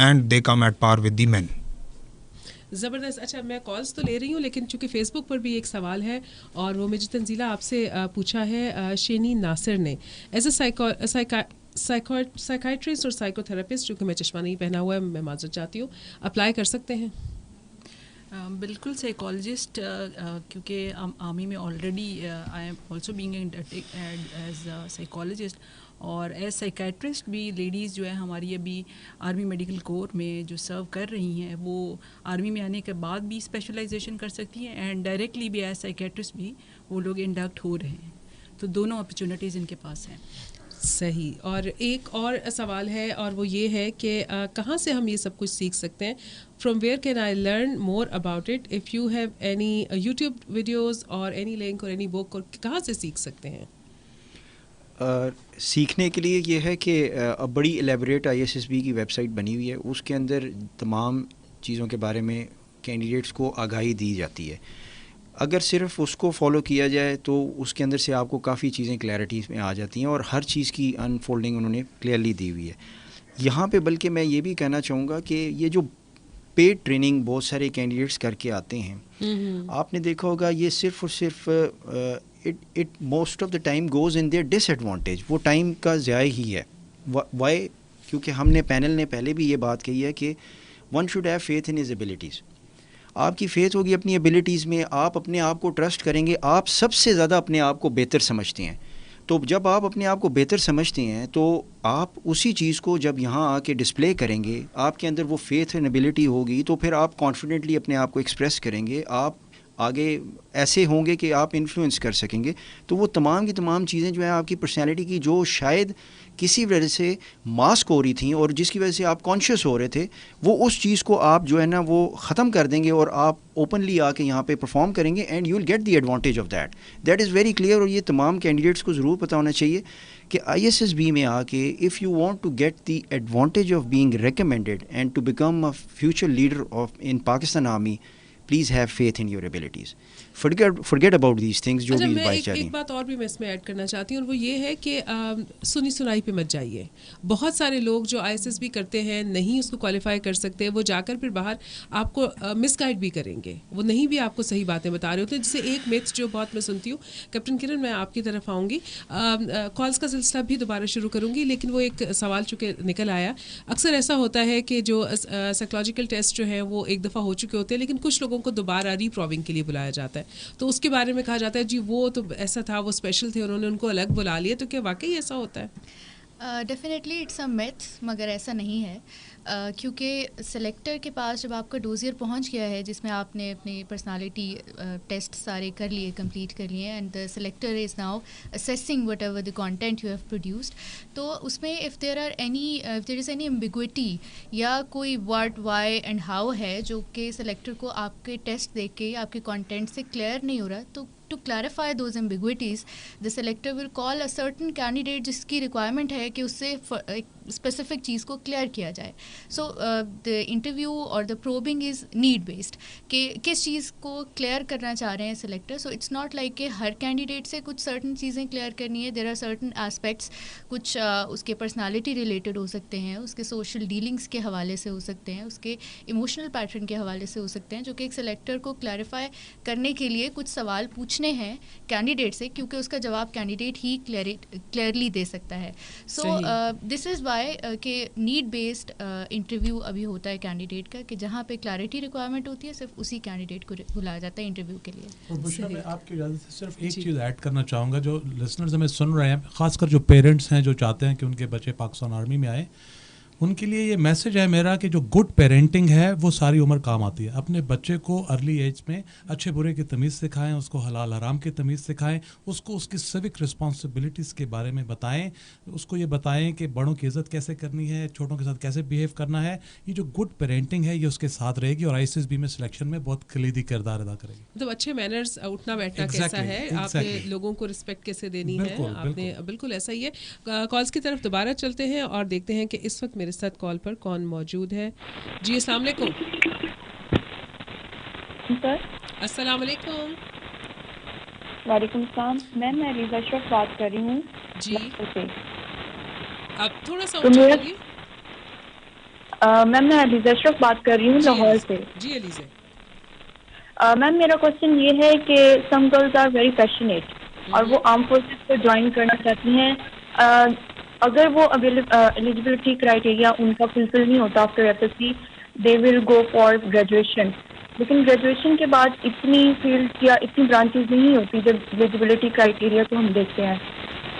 and they come at par with the men. زبردست. اچھا, میں کالس تو لے رہی ہوں لیکن چونکہ فیس بک پر بھی ایک سوال ہے اور وہ مجھے تنزیلہ آپ سے پوچھا ہے شینی ناصر نے, ایز اے سائیکائٹرسٹ اور سائیکو تھراپسٹ, چونکہ میں چشمہ نہیں پہنا ہوا ہے, میں معذرت چاہتی ہوں, اپلائی کر سکتے ہیں؟ بالکل سائیکالوجسٹ, کیونکہ آرمی میں already I am also being as psychologist, اور ایز سائیکیٹرسٹ بھی لیڈیز جو ہے ہماری ابھی آرمی میڈیکل کور میں جو سرو کر رہی ہیں وہ آرمی میں آنے کے بعد بھی اسپیشلائزیشن کر سکتی ہیں, اینڈ ڈائریکٹلی بھی ایز سائیکیٹرسٹ بھی وہ لوگ انڈکٹ ہو رہے ہیں, تو دونوں اپرچونیٹیز ان کے پاس ہیں. صحیح. اور ایک اور سوال ہے اور وہ یہ ہے کہ کہاں سے ہم یہ سب کچھ سیکھ سکتے ہیں؟ From where can I learn more about it? If you have any YouTube videos اور اینی لنک اور اینی بک, اور کہاں سے سیکھ سکتے ہیں؟ سیکھنے کے لیے یہ ہے کہ بڑی الیبوریٹ ISSB کی ویب سائٹ بنی ہوئی ہے, اس کے اندر تمام چیزوں کے بارے میں کینڈیڈیٹس کو آگاہی دی جاتی ہے. اگر صرف اس کو فالو کیا جائے تو اس کے اندر سے آپ کو کافی چیزیں کلیئرٹیز میں آ جاتی ہیں اور ہر چیز کی انفولڈنگ انہوں نے کلیئرلی دی ہوئی ہے یہاں پہ. بلکہ میں یہ بھی کہنا چاہوں گا کہ یہ جو پیڈ ٹریننگ بہت سارے کینڈیڈیٹس کر کے آتے ہیں, آپ نے دیکھا ہوگا یہ صرف اور صرف it most of the time goes in their ڈس ایڈوانٹیج. وہ ٹائم کا ضائع ہی ہے. وائی؟ کیونکہ ہم نے پینل نے پہلے بھی یہ بات کہی ہے کہ one should have faith in his abilities. آپ کی فیتھ ہوگی اپنی ایبلٹیز میں, آپ اپنے آپ کو ٹرسٹ کریں گے. آپ سب سے زیادہ اپنے آپ کو بہتر سمجھتے ہیں, تو جب آپ اپنے آپ کو بہتر سمجھتے ہیں تو آپ اسی چیز کو جب یہاں آ کے ڈسپلے کریں گے, آپ کے اندر وہ فیتھ اینڈ ایبلٹی ہوگی, تو پھر آپ کانفیڈنٹلی اپنے آپ کو ایکسپریس کریں گے. آپ آگے ایسے ہوں گے کہ آپ انفلوئنس کر سکیں گے. تو وہ تمام کی تمام چیزیں جو ہیں آپ کی پرسنالٹی کی, جو شاید کسی وجہ سے ماسک ہو رہی تھیں اور جس کی وجہ سے آپ کانشیس ہو رہے تھے, وہ اس چیز کو آپ جو ہے نا وہ ختم کر دیں گے اور آپ اوپنلی آ کے یہاں پہ پرفارم کریں گے, and you will get the advantage of that. That is very clear. اور یہ تمام کینڈیڈیٹس کو ضرور پتہ ہونا چاہیے کہ ISSB میں آ کے if you want to get the advantage of being recommended and to become a future leader of in Pakistan army, please have faith in your abilities. forget about these things جو بھی باعث جا رہی ہیں. ایک بات اور بھی میں اس میں ایڈ کرنا چاہتی ہوں, اور وہ یہ ہے کہ سنی سنائی پہ مت جائیے. بہت سارے لوگ جو ISSB کرتے ہیں نہیں اس کو کوالیفائی کر سکتے, وہ جا کر پھر باہر آپ کو مس گائڈ بھی کریں گے, وہ نہیں بھی آپ کو صحیح باتیں بتا رہے ہوتے ہیں. جسے ایک میتھ جو بہت میں سنتی ہوں, کیپٹن کرن میں آپ کی طرف آؤں گی, کالز کا سلسلہ بھی دوبارہ شروع کروں گی, لیکن وہ ایک سوال چونکہ نکل آیا. اکثر ایسا ہوتا ہے کہ جو سائیکولوجیکل ٹیسٹ جو ہیں وہ ایک دفعہ ہو چکے ہوتے ہیں, لیکن کچھ لوگوں کو دوبارہ ری پروونگ کے لیے بلایا جاتا ہے. تو اس کے بارے میں کہا جاتا ہے جی وہ تو ایسا تھا, وہ اسپیشل تھے, انہوں نے ان کو الگ بلا لیا. تو کیا واقعی ایسا ہوتا ہے؟ ڈیفینیٹلی اٹس اے میتھ, مگر ایسا نہیں ہے. کیونکہ سلیکٹر کے پاس جب آپ کا ڈوزیئر پہنچ گیا ہے جس میں آپ نے اپنی پرسنالٹی ٹیسٹ سارے کر لیے, کمپلیٹ کر لیے, and the selector is now assessing what ever the content you have produced, تو اس میں if there is any ambiguity یا کوئی واٹ, وائی اینڈ ہاؤ ہے جو کہ سلیکٹر کو آپ کے ٹیسٹ دیکھ کے آپ کے کانٹینٹ سے کلیئر نہیں ہو رہا, تو to clarify those ambiguities the selector will call a certain candidate جس کی requirement ہے کہ اس سے اسپیسیفک چیز کو کلیئر کیا جائے. سو دا انٹرویو اور the probing is need based کہ کس چیز کو کلیئر کرنا چاہ رہے ہیں selector. So it's not like کہ ہر کینڈیڈیٹ سے کچھ سرٹن چیزیں کلیئر کرنی ہے. دیر آر سرٹن ایسپیکٹس, کچھ اس کے پرسنالٹی ریلیٹڈ ہو سکتے ہیں, اس کے سوشل ڈیلنگس کے حوالے سے ہو سکتے ہیں, اس کے ایموشنل پیٹرن کے حوالے سے ہو سکتے ہیں, جو کہ ایک سلیکٹر کو کلیریفائی کرنے کے لیے کچھ سوال پوچھنے ہیں کینڈیڈیٹ سے, کیونکہ اس کا جواب کینڈیڈیٹ ہی کلیئرلی دے سکتا ہے. سو دس از وائی کہ نیڈ بیسڈ انٹرویو ابھی ہوتا ہے کینڈیڈیٹ کا, کہ جہاں پہ کلیئرٹی ریکوائرمنٹ ہوتی ہے صرف اسی کینڈیڈیٹ کو بلایا جاتا ہے انٹرویو کے لیے. اور بشرا میں آپ کی اجازت سے صرف ایک چیز ایڈ کرنا چاہوں گا. جو لسنرز ہمیں سن رہے ہیں, خاص کر جو پیرنٹس ہیں جو چاہتے ہیں کہ ان کے بچے پاکستان آرمی میں آئیں, ان کے لیے یہ میسج ہے میرا کہ جو گڈ پیرنٹنگ ہے وہ ساری عمر کام آتی ہے. اپنے بچے کو ارلی ایج میں اچھے برے کی تمیز سکھائیں, اس کو حلال حرام کی تمیز سکھائیں, اس کو اس کی سوک رسپانسبلٹیز کے بارے میں بتائیں, اس کو یہ بتائیں کہ بڑوں کی عزت کیسے کرنی ہے, چھوٹوں کے ساتھ کیسے بیہیو کرنا ہے. یہ جو گڈ پیرنٹنگ ہے یہ اس کے ساتھ رہے گی اور ISSB میں سلیکشن میں بہت کلیدی کردار ادا کرے گی. مطلب اچھے مینرز, اٹھنا بیٹھنا کیسا ہے, آپ نے لوگوں کو رسپیکٹ کیسے دینی ہے, آپ نے بالکل ایسا ہی ہے. کالز کی طرف دوبارہ چلتے ہیں اور دیکھتے ہیں کہ اس وقت میرے ساتھ کال پر کون موجود ہے. جی السلام علیکم. السلام علیکم. وعلیکم السلام. میں علیزہ اشرف بات کر رہی ہوں. جی آپ تھوڑا سا اونچا بولیے. میم میں علیزہ اشرف بات کر رہی ہوں لاہور سے. جی علیزہ. میم میرا کوشچن یہ ہے کہ سم گرلز آر ویری پیشنیٹ اور وہ آرم فورسز کو جوائن کرنا چاہتی ہیں. اگر وہ ایلیجبلٹی کرائٹیریا ان کا فلفل نہیں ہوتا after FSC, they will go for graduation. لیکن گریجویشن کے بعد اتنی فیلڈ یا اتنی برانچز نہیں ہوتی جب ایلیجبلٹی کرائٹیریا کو ہم دیکھتے ہیں,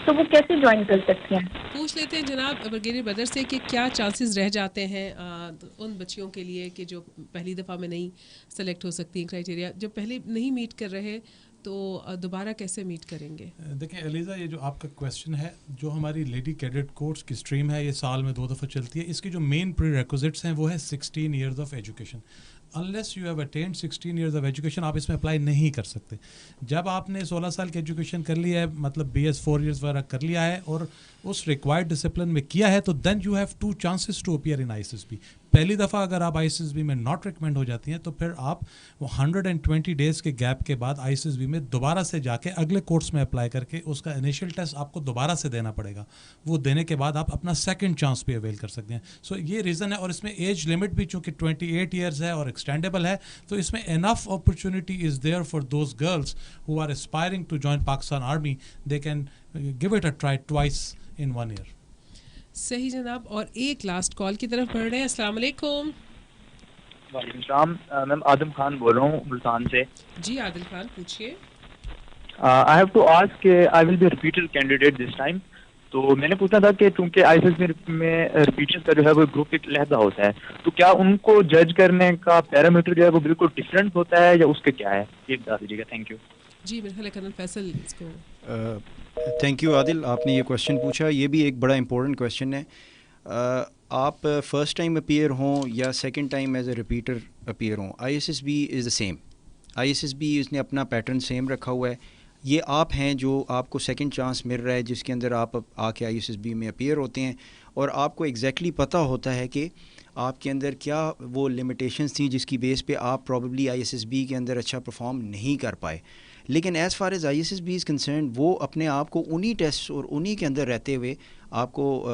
تو وہ کیسے جوائن کر سکتے ہیں؟ پوچھ لیتے ہیں جناب برگیڈیئر بدر سے کہ کیا چانسز رہ جاتے ہیں ان بچیوں کے لیے کہ جو پہلی دفعہ میں نہیں سلیکٹ ہو سکتی ہیں کرائٹیریا, جو پہلے نہیں میٹ کر رہے تو دوبارہ کیسے میٹ کریں گے؟ دیکھیں علیزہ, یہ جو آپ کا کویشچن ہے, جو ہماری لیڈی کیڈٹ کورس کی اسٹریم ہے یہ سال میں 2 دفعہ چلتی ہے. اس کی جو مین پری ریکوزٹس ہیں وہ ہے 16 years of education. unless you have attained 16 years of education آپ اس میں اپلائی نہیں کر سکتے. جب آپ نے 16 سال کی ایجوکیشن کر لی ہے, مطلب BS 4 years وغیرہ کر لیا ہے اور اس ریکوائرڈ ڈسپلن میں کیا ہے, تو then you have 2 chances to appear in ISSB. پہلی دفعہ اگر آپ ISSB میں ناٹ ریکمینڈ ہو جاتی ہیں تو پھر آپ وہ 120 days کے گیپ کے بعد ISSB میں دوبارہ سے جا کے اگلے کورس میں اپلائی کر کے اس کا انیشیل ٹیسٹ آپ کو دوبارہ سے دینا پڑے گا. وہ دینے کے بعد آپ اپنا سیکنڈ چانس بھی اویل کر سکتے ہیں. سو یہ ریزن ہے, اور اس میں ایج لمٹ بھی چونکہ 28 years ہے اور ایکسٹینڈیبل ہے, تو اس میں enough opportunity is there for those girls who are aspiring to join Pakistan army. They can give it a try twice in 1 year. صحیح جناب. اور ایک لاسٹ کال کی طرف بڑھ رہے ہیں. السلام علیکم. وعلیکم السلام. میم آدم خان بول رہا ہوں ملتان سے. جی عادل خان پوچھیے. I have to ask, I will be a repeater candidate this time. تو میں نے پوچھنا تھا کہ چونکہ ISSB میں ریپیٹرز کا جو ہے وہ گروپ ایک علیحدہ ہوتا ہے, تو کیا ان کو جج کرنے کا پیرامیٹر جو ہے وہ بالکل ڈفرینٹ ہوتا ہے یا اس کے کیا ہے, یہ بتا دیجیے گا. Thank you. جی میرے خیال ہے کرنل فیصل اس کو. تھینک یو عادل, آپ نے یہ کویشچن پوچھا. یہ بھی ایک بڑا امپورٹنٹ کویشچن ہے. آپ فرسٹ ٹائم اپیئر ہوں یا second time as a repeater appear ہوں, ISSB is the same. ISSB اس نے اپنا پیٹرن سیم رکھا ہوا ہے. یہ آپ ہیں جو آپ کو سیکنڈ چانس مل رہا ہے, جس کے اندر آپ آ کے ISSB میں اپیئر ہوتے ہیں, اور آپ کو ایگزیکٹلی پتہ ہوتا ہے کہ آپ کے اندر کیا وہ لمیٹیشنز تھیں جس کی بیس پہ آپ پرابیبلی ISSB کے اندر اچھا پرفارم نہیں کر پائے. لیکن as far as ISSB is concerned, وہ اپنے آپ کو انہی ٹیسٹ اور انہی کے اندر رہتے ہوئے آپ کو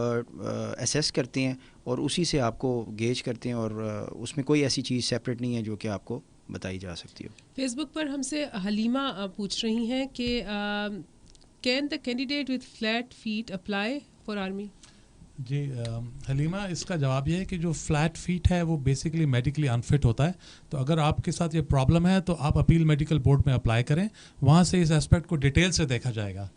اسیس کرتے ہیں اور اسی سے آپ کو گیج کرتے ہیں, اور اس میں کوئی ایسی چیز سیپریٹ نہیں ہے جو کہ آپ کو بتائی جا سکتی ہو. فیس بک پر ہم سے حلیمہ پوچھ رہی ہیں کہ can the candidate with flat feet apply for army. جی حلیمہ, اس کا جواب یہ ہے کہ جو فلیٹ فیٹ ہے وہ بیسکلی میڈیکلی انفٹ ہوتا ہے. تو اگر آپ کے ساتھ یہ پرابلم ہے تو آپ اپیل میڈیکل بورڈ میں اپلائی کریں, وہاں سے اس اسپیکٹ کو ڈیٹیل سے دیکھا جائے گا.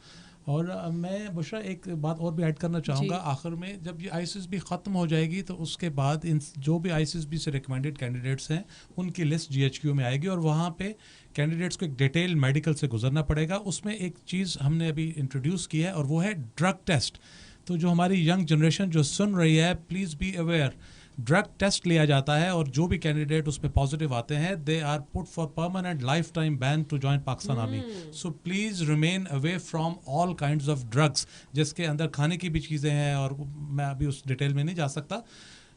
اور میں بشرا ایک بات اور بھی ایڈ کرنا چاہوں گا آخر میں, جب یہ ISSB ختم ہو جائے گی تو اس کے بعد ان جو بھی ISSB سے ریکمینڈیڈ کینڈیڈیٹس ہیں ان کی لسٹ GHQ میں آئے گی, اور وہاں پہ کینڈیڈیٹس کو ایک ڈیٹیل میڈیکل سے گزرنا پڑے گا. اس میں ایک چیز ہم نے ابھی انٹروڈیوس کی ہے اور وہ ہے ڈرگ ٹیسٹ. تو جو ہماری ینگ جنریشن جو سن رہی ہے, please be aware, drug test لیا جاتا ہے, اور جو بھی کینڈیڈیٹ اس میں پازیٹیو آتے ہیں they are put for permanent life time ban to join Pakistan army. So please remain away from all kinds of drugs, جس کے اندر کھانے کی بھی چیزیں ہیں, اور میں ابھی اس ڈیٹیل میں نہیں جا سکتا.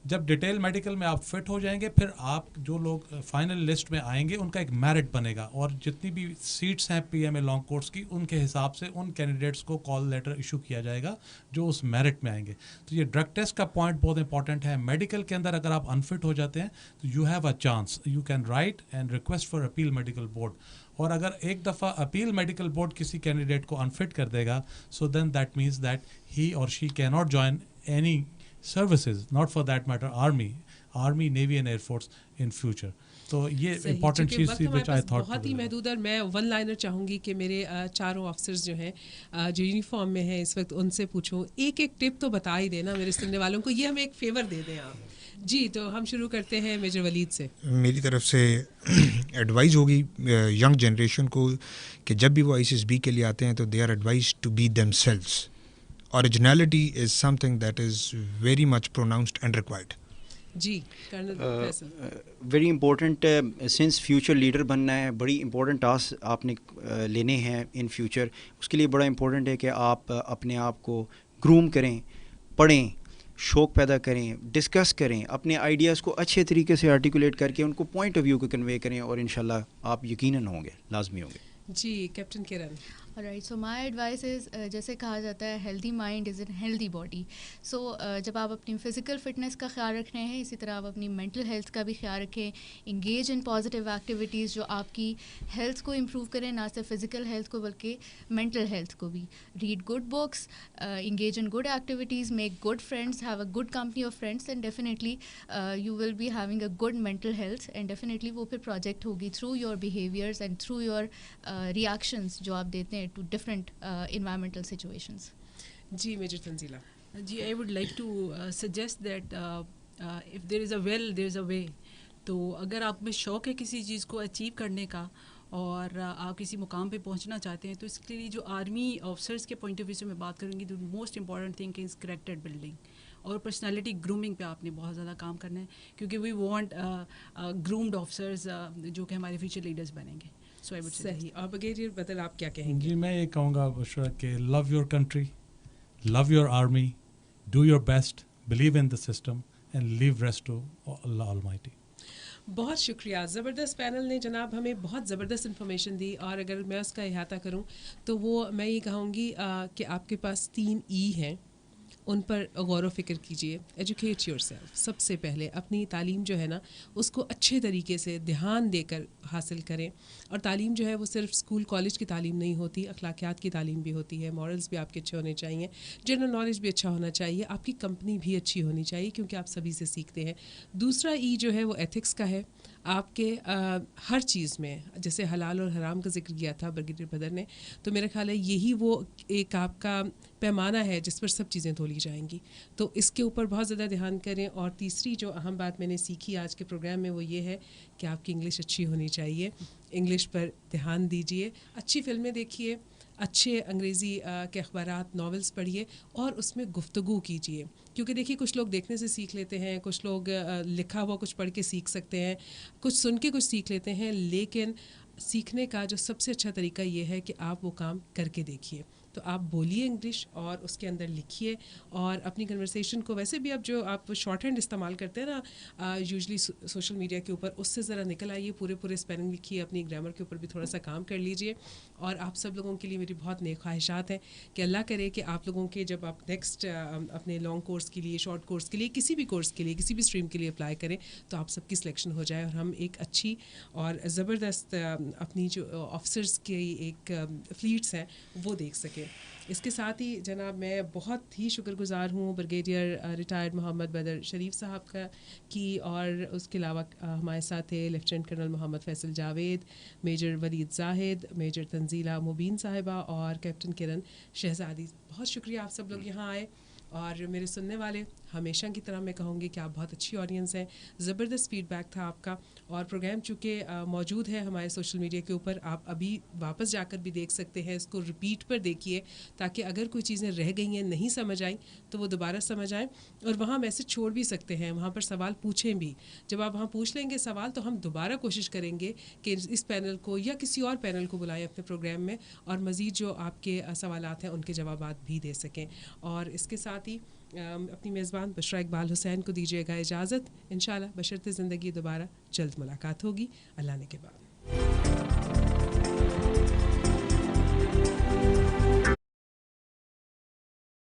جب ڈیٹیل میڈیکل میں آپ فٹ ہو جائیں گے, پھر آپ جو لوگ فائنل لسٹ میں آئیں گے ان کا ایک میرٹ بنے گا, اور جتنی بھی سیٹس ہیں PMA لانگ کورس کی ان کے حساب سے ان کینڈیڈیٹس کو کال لیٹر ایشو کیا جائے گا جو اس میرٹ میں آئیں گے. تو یہ ڈرگ ٹیسٹ کا پوائنٹ بہت امپورٹنٹ ہے. میڈیکل کے اندر اگر آپ انفٹ ہو جاتے ہیں تو you have a chance, you can write and request for appeal medical board. اور اگر ایک دفعہ اپیل میڈیکل بورڈ کسی کینڈیڈیٹ کو انفٹ کر دے گا, سو دین that means that he or شی کی not join any services, not for that matter army navy and air force in future. تو یہ امپورٹنٹ چیز تھی which I thought بہت ہی محدود ہے. میں ون لائنر چاہوں گی کہ میرے چاروں آفسرز جو ہیں جو یونیفارم میں ہیں اس وقت, ان سے پوچھوں ایک ایک ٹپ تو بتا ہی دینا میرے سننے والوں کو, یہ ہمیں ایک فیور دے دیں آپ. جی تو ہم شروع کرتے ہیں میجر ولید سے. میری طرف سے ایڈوائز ہوگی ینگ جنریشن کو کہ جب بھی وہ ISSB کے لیے آتے ہیں تو they are advised to be themselves. Originality is something that is very much pronounced and required. جی very important. Since future leader بننا ہے, بڑی امپورٹنٹ ٹاسک آپ نے لینے ہیں ان فیوچر. اس کے لیے بڑا امپورٹنٹ ہے کہ آپ اپنے آپ کو گروم کریں, پڑھیں, شوق پیدا کریں, ڈسکس کریں, اپنے آئیڈیاز کو اچھے طریقے سے آرٹیکولیٹ کر کے ان کو پوائنٹ آف ویو کو کنوے کریں, اور انشاءاللہ آپ یقیناً ہوں گے, لازمی ہوں گے. جی captain Kiran. Right, so my advice is, جیسے کہا جاتا ہے healthy mind is an healthy body. سو جب آپ اپنی فزیکل فٹنس کا خیال رکھ رہے ہیں, اسی طرح آپ اپنی مینٹل ہیلتھ کا بھی خیال رکھیں. انگیج ان پازیٹیو ایکٹیویٹیز جو آپ کی ہیلتھ کو امپروو کریں, نہ صرف فزیکل ہیلتھ کو بلکہ مینٹل ہیلتھ کو بھی. Read good books, engage in good activities, make good friends, have a good company of friends, and definitely you will be having a good mental health, and definitely وہ پھر پروجیکٹ ہوگی through your behaviours and through your reactions جو آپ دیتے ہیں ٹو ڈفرینٹ environmental situations. جی میجر تنزیلہ. جی I would like to suggest that if there is a will there is a way. تو اگر آپ میں شوق ہے کسی چیز کو اچیو کرنے کا اور آپ کسی مقام پہ پہنچنا چاہتے ہیں, تو اس کے لیے جو آرمی آفسرس کے پوائنٹ آف ویو سے میں بات کروں گی, تو موسٹ امپورٹنٹ تھنگ از کریکٹر بلڈنگ. اور پرسنالٹی گرومنگ پہ آپ نے بہت زیادہ کام کرنا ہے, کیونکہ وی وانٹ گرومڈ آفیسرز جو کہ ہمارے فیوچر لیڈرز بنیں گے. سو آئی وڈ صحیح. اور بغیر بدل آپ کیا کہیں گے؟ جی میں یہ کہوں گا بشرا کہ love your country, love your army, do your best, believe in the system and leave rest to Allah almighty. بہت شکریہ. زبردست پینل نے جناب ہمیں بہت زبردست انفارمیشن دی, اور اگر میں اس کا احاطہ کروں تو وہ میں یہ کہوں گی کہ آپ کے پاس 3 ای ہیں, ان پر غور و فکر کیجئے. ایجوکیٹ یور سیلف, سب سے پہلے اپنی تعلیم جو ہے نا اس کو اچھے طریقے سے دھیان دے کر حاصل کریں. اور تعلیم جو ہے وہ صرف اسکول کالج کی تعلیم نہیں ہوتی, اخلاقیات کی تعلیم بھی ہوتی ہے, مورلز بھی آپ کے اچھے ہونے چاہیے, جنرل نالج بھی اچھا ہونا چاہیے, آپ کی کمپنی بھی اچھی ہونی چاہیے کیونکہ آپ سبھی سے سیکھتے ہیں. دوسرا ای جو ہے وہ ایتھکس کا ہے. آپ کے ہر چیز میں, جیسے حلال اور حرام کا ذکر کیا تھا برگیڈیئر بدر نے, تو میرا خیال ہے یہی وہ ایک آپ کا پیمانہ ہے جس پر سب چیزیں تولی جائیں گی. تو اس کے اوپر بہت زیادہ دھیان کریں. اور تیسری جو اہم بات میں نے سیکھی آج کے پروگرام میں وہ یہ ہے کہ آپ کی انگلش اچھی ہونی چاہیے. انگلش پر دھیان دیجیے, اچھی فلمیں دیکھیے, اچھے انگریزی کے اخبارات, ناولز پڑھیے اور اس میں گفتگو کیجیے. کیونکہ دیکھیے کچھ لوگ دیکھنے سے سیکھ لیتے ہیں, کچھ لوگ لکھا ہوا کچھ پڑھ کے سیکھ سکتے ہیں, کچھ سن کے کچھ سیکھ لیتے ہیں, لیکن سیکھنے کا جو سب سے اچھا طریقہ یہ ہے کہ آپ وہ کام کر کے دیکھیے. تو آپ بولیے انگلش اور اس کے اندر لکھیے, اور اپنی کنورسیشن کو ویسے بھی اب جو آپ شارٹ ہینڈ استعمال کرتے ہیں نا یوزلی سوشل میڈیا کے اوپر, اس سے ذرا نکل آئیے, پورے اسپیلنگ لکھیے, اپنی گرامر کے اوپر بھی تھوڑا سا کام کر لیجیے. اور آپ سب لوگوں کے لیے میری بہت نیک خواہشات ہیں کہ اللہ کرے کہ آپ لوگوں کے جب آپ نیکسٹ اپنے لانگ کورس کے لیے, شارٹ کورس کے لیے, کسی بھی کورس کے لیے, کسی بھی اسٹریم کے لیے اپلائی کریں تو آپ سب کی سلیکشن ہو جائے اور ہم ایک اچھی اور زبردست اپنی جو آفیسرس کی ایک فلیٹس ہیں وہ دیکھ سکیں. اس کے ساتھ ہی جناب میں بہت ہی شکر گزار ہوں بریگیڈیئر ریٹائرڈ محمد بدر شریف صاحب کا کی, اور اس کے علاوہ ہمارے ساتھ تھے lieutenant colonel Muhammad Faisal Javed, major ولید زاہد, میجر تنزیلہ مبین صاحبہ اور کیپٹن کرن شہزادی. بہت شکریہ آپ سب لوگ یہاں آئے. اور میرے سننے والے ہمیشہ کی طرح میں کہوں گی کہ آپ بہت اچھی آڈینس ہیں, زبردست فیڈ بیک تھا آپ کا. اور پروگرام چونکہ موجود ہے ہمارے سوشل میڈیا کے اوپر, آپ ابھی واپس جا کر بھی دیکھ سکتے ہیں, اس کو ریپیٹ پر دیکھیے تاکہ اگر کوئی چیزیں رہ گئی ہیں, نہیں سمجھ آئیں تو وہ دوبارہ سمجھ آئیں. اور وہاں میسج چھوڑ بھی سکتے ہیں, وہاں پر سوال پوچھیں بھی. جب آپ وہاں پوچھ لیں گے سوال تو ہم دوبارہ کوشش کریں گے کہ اس پینل کو یا کسی اور پینل کو بلائیں اپنے پروگرام میں, اور مزید جو آپ کے سوالات ہیں ان کے جوابات بھی دے سکیں. اور اس کے ساتھ ہی اپنی میزبان بشرا اقبال حسین کو دیجیے گا اجازت. انشاءاللہ بشرط زندگی دوبارہ جلد ملاقات ہوگی. اللہ نے کے بعد.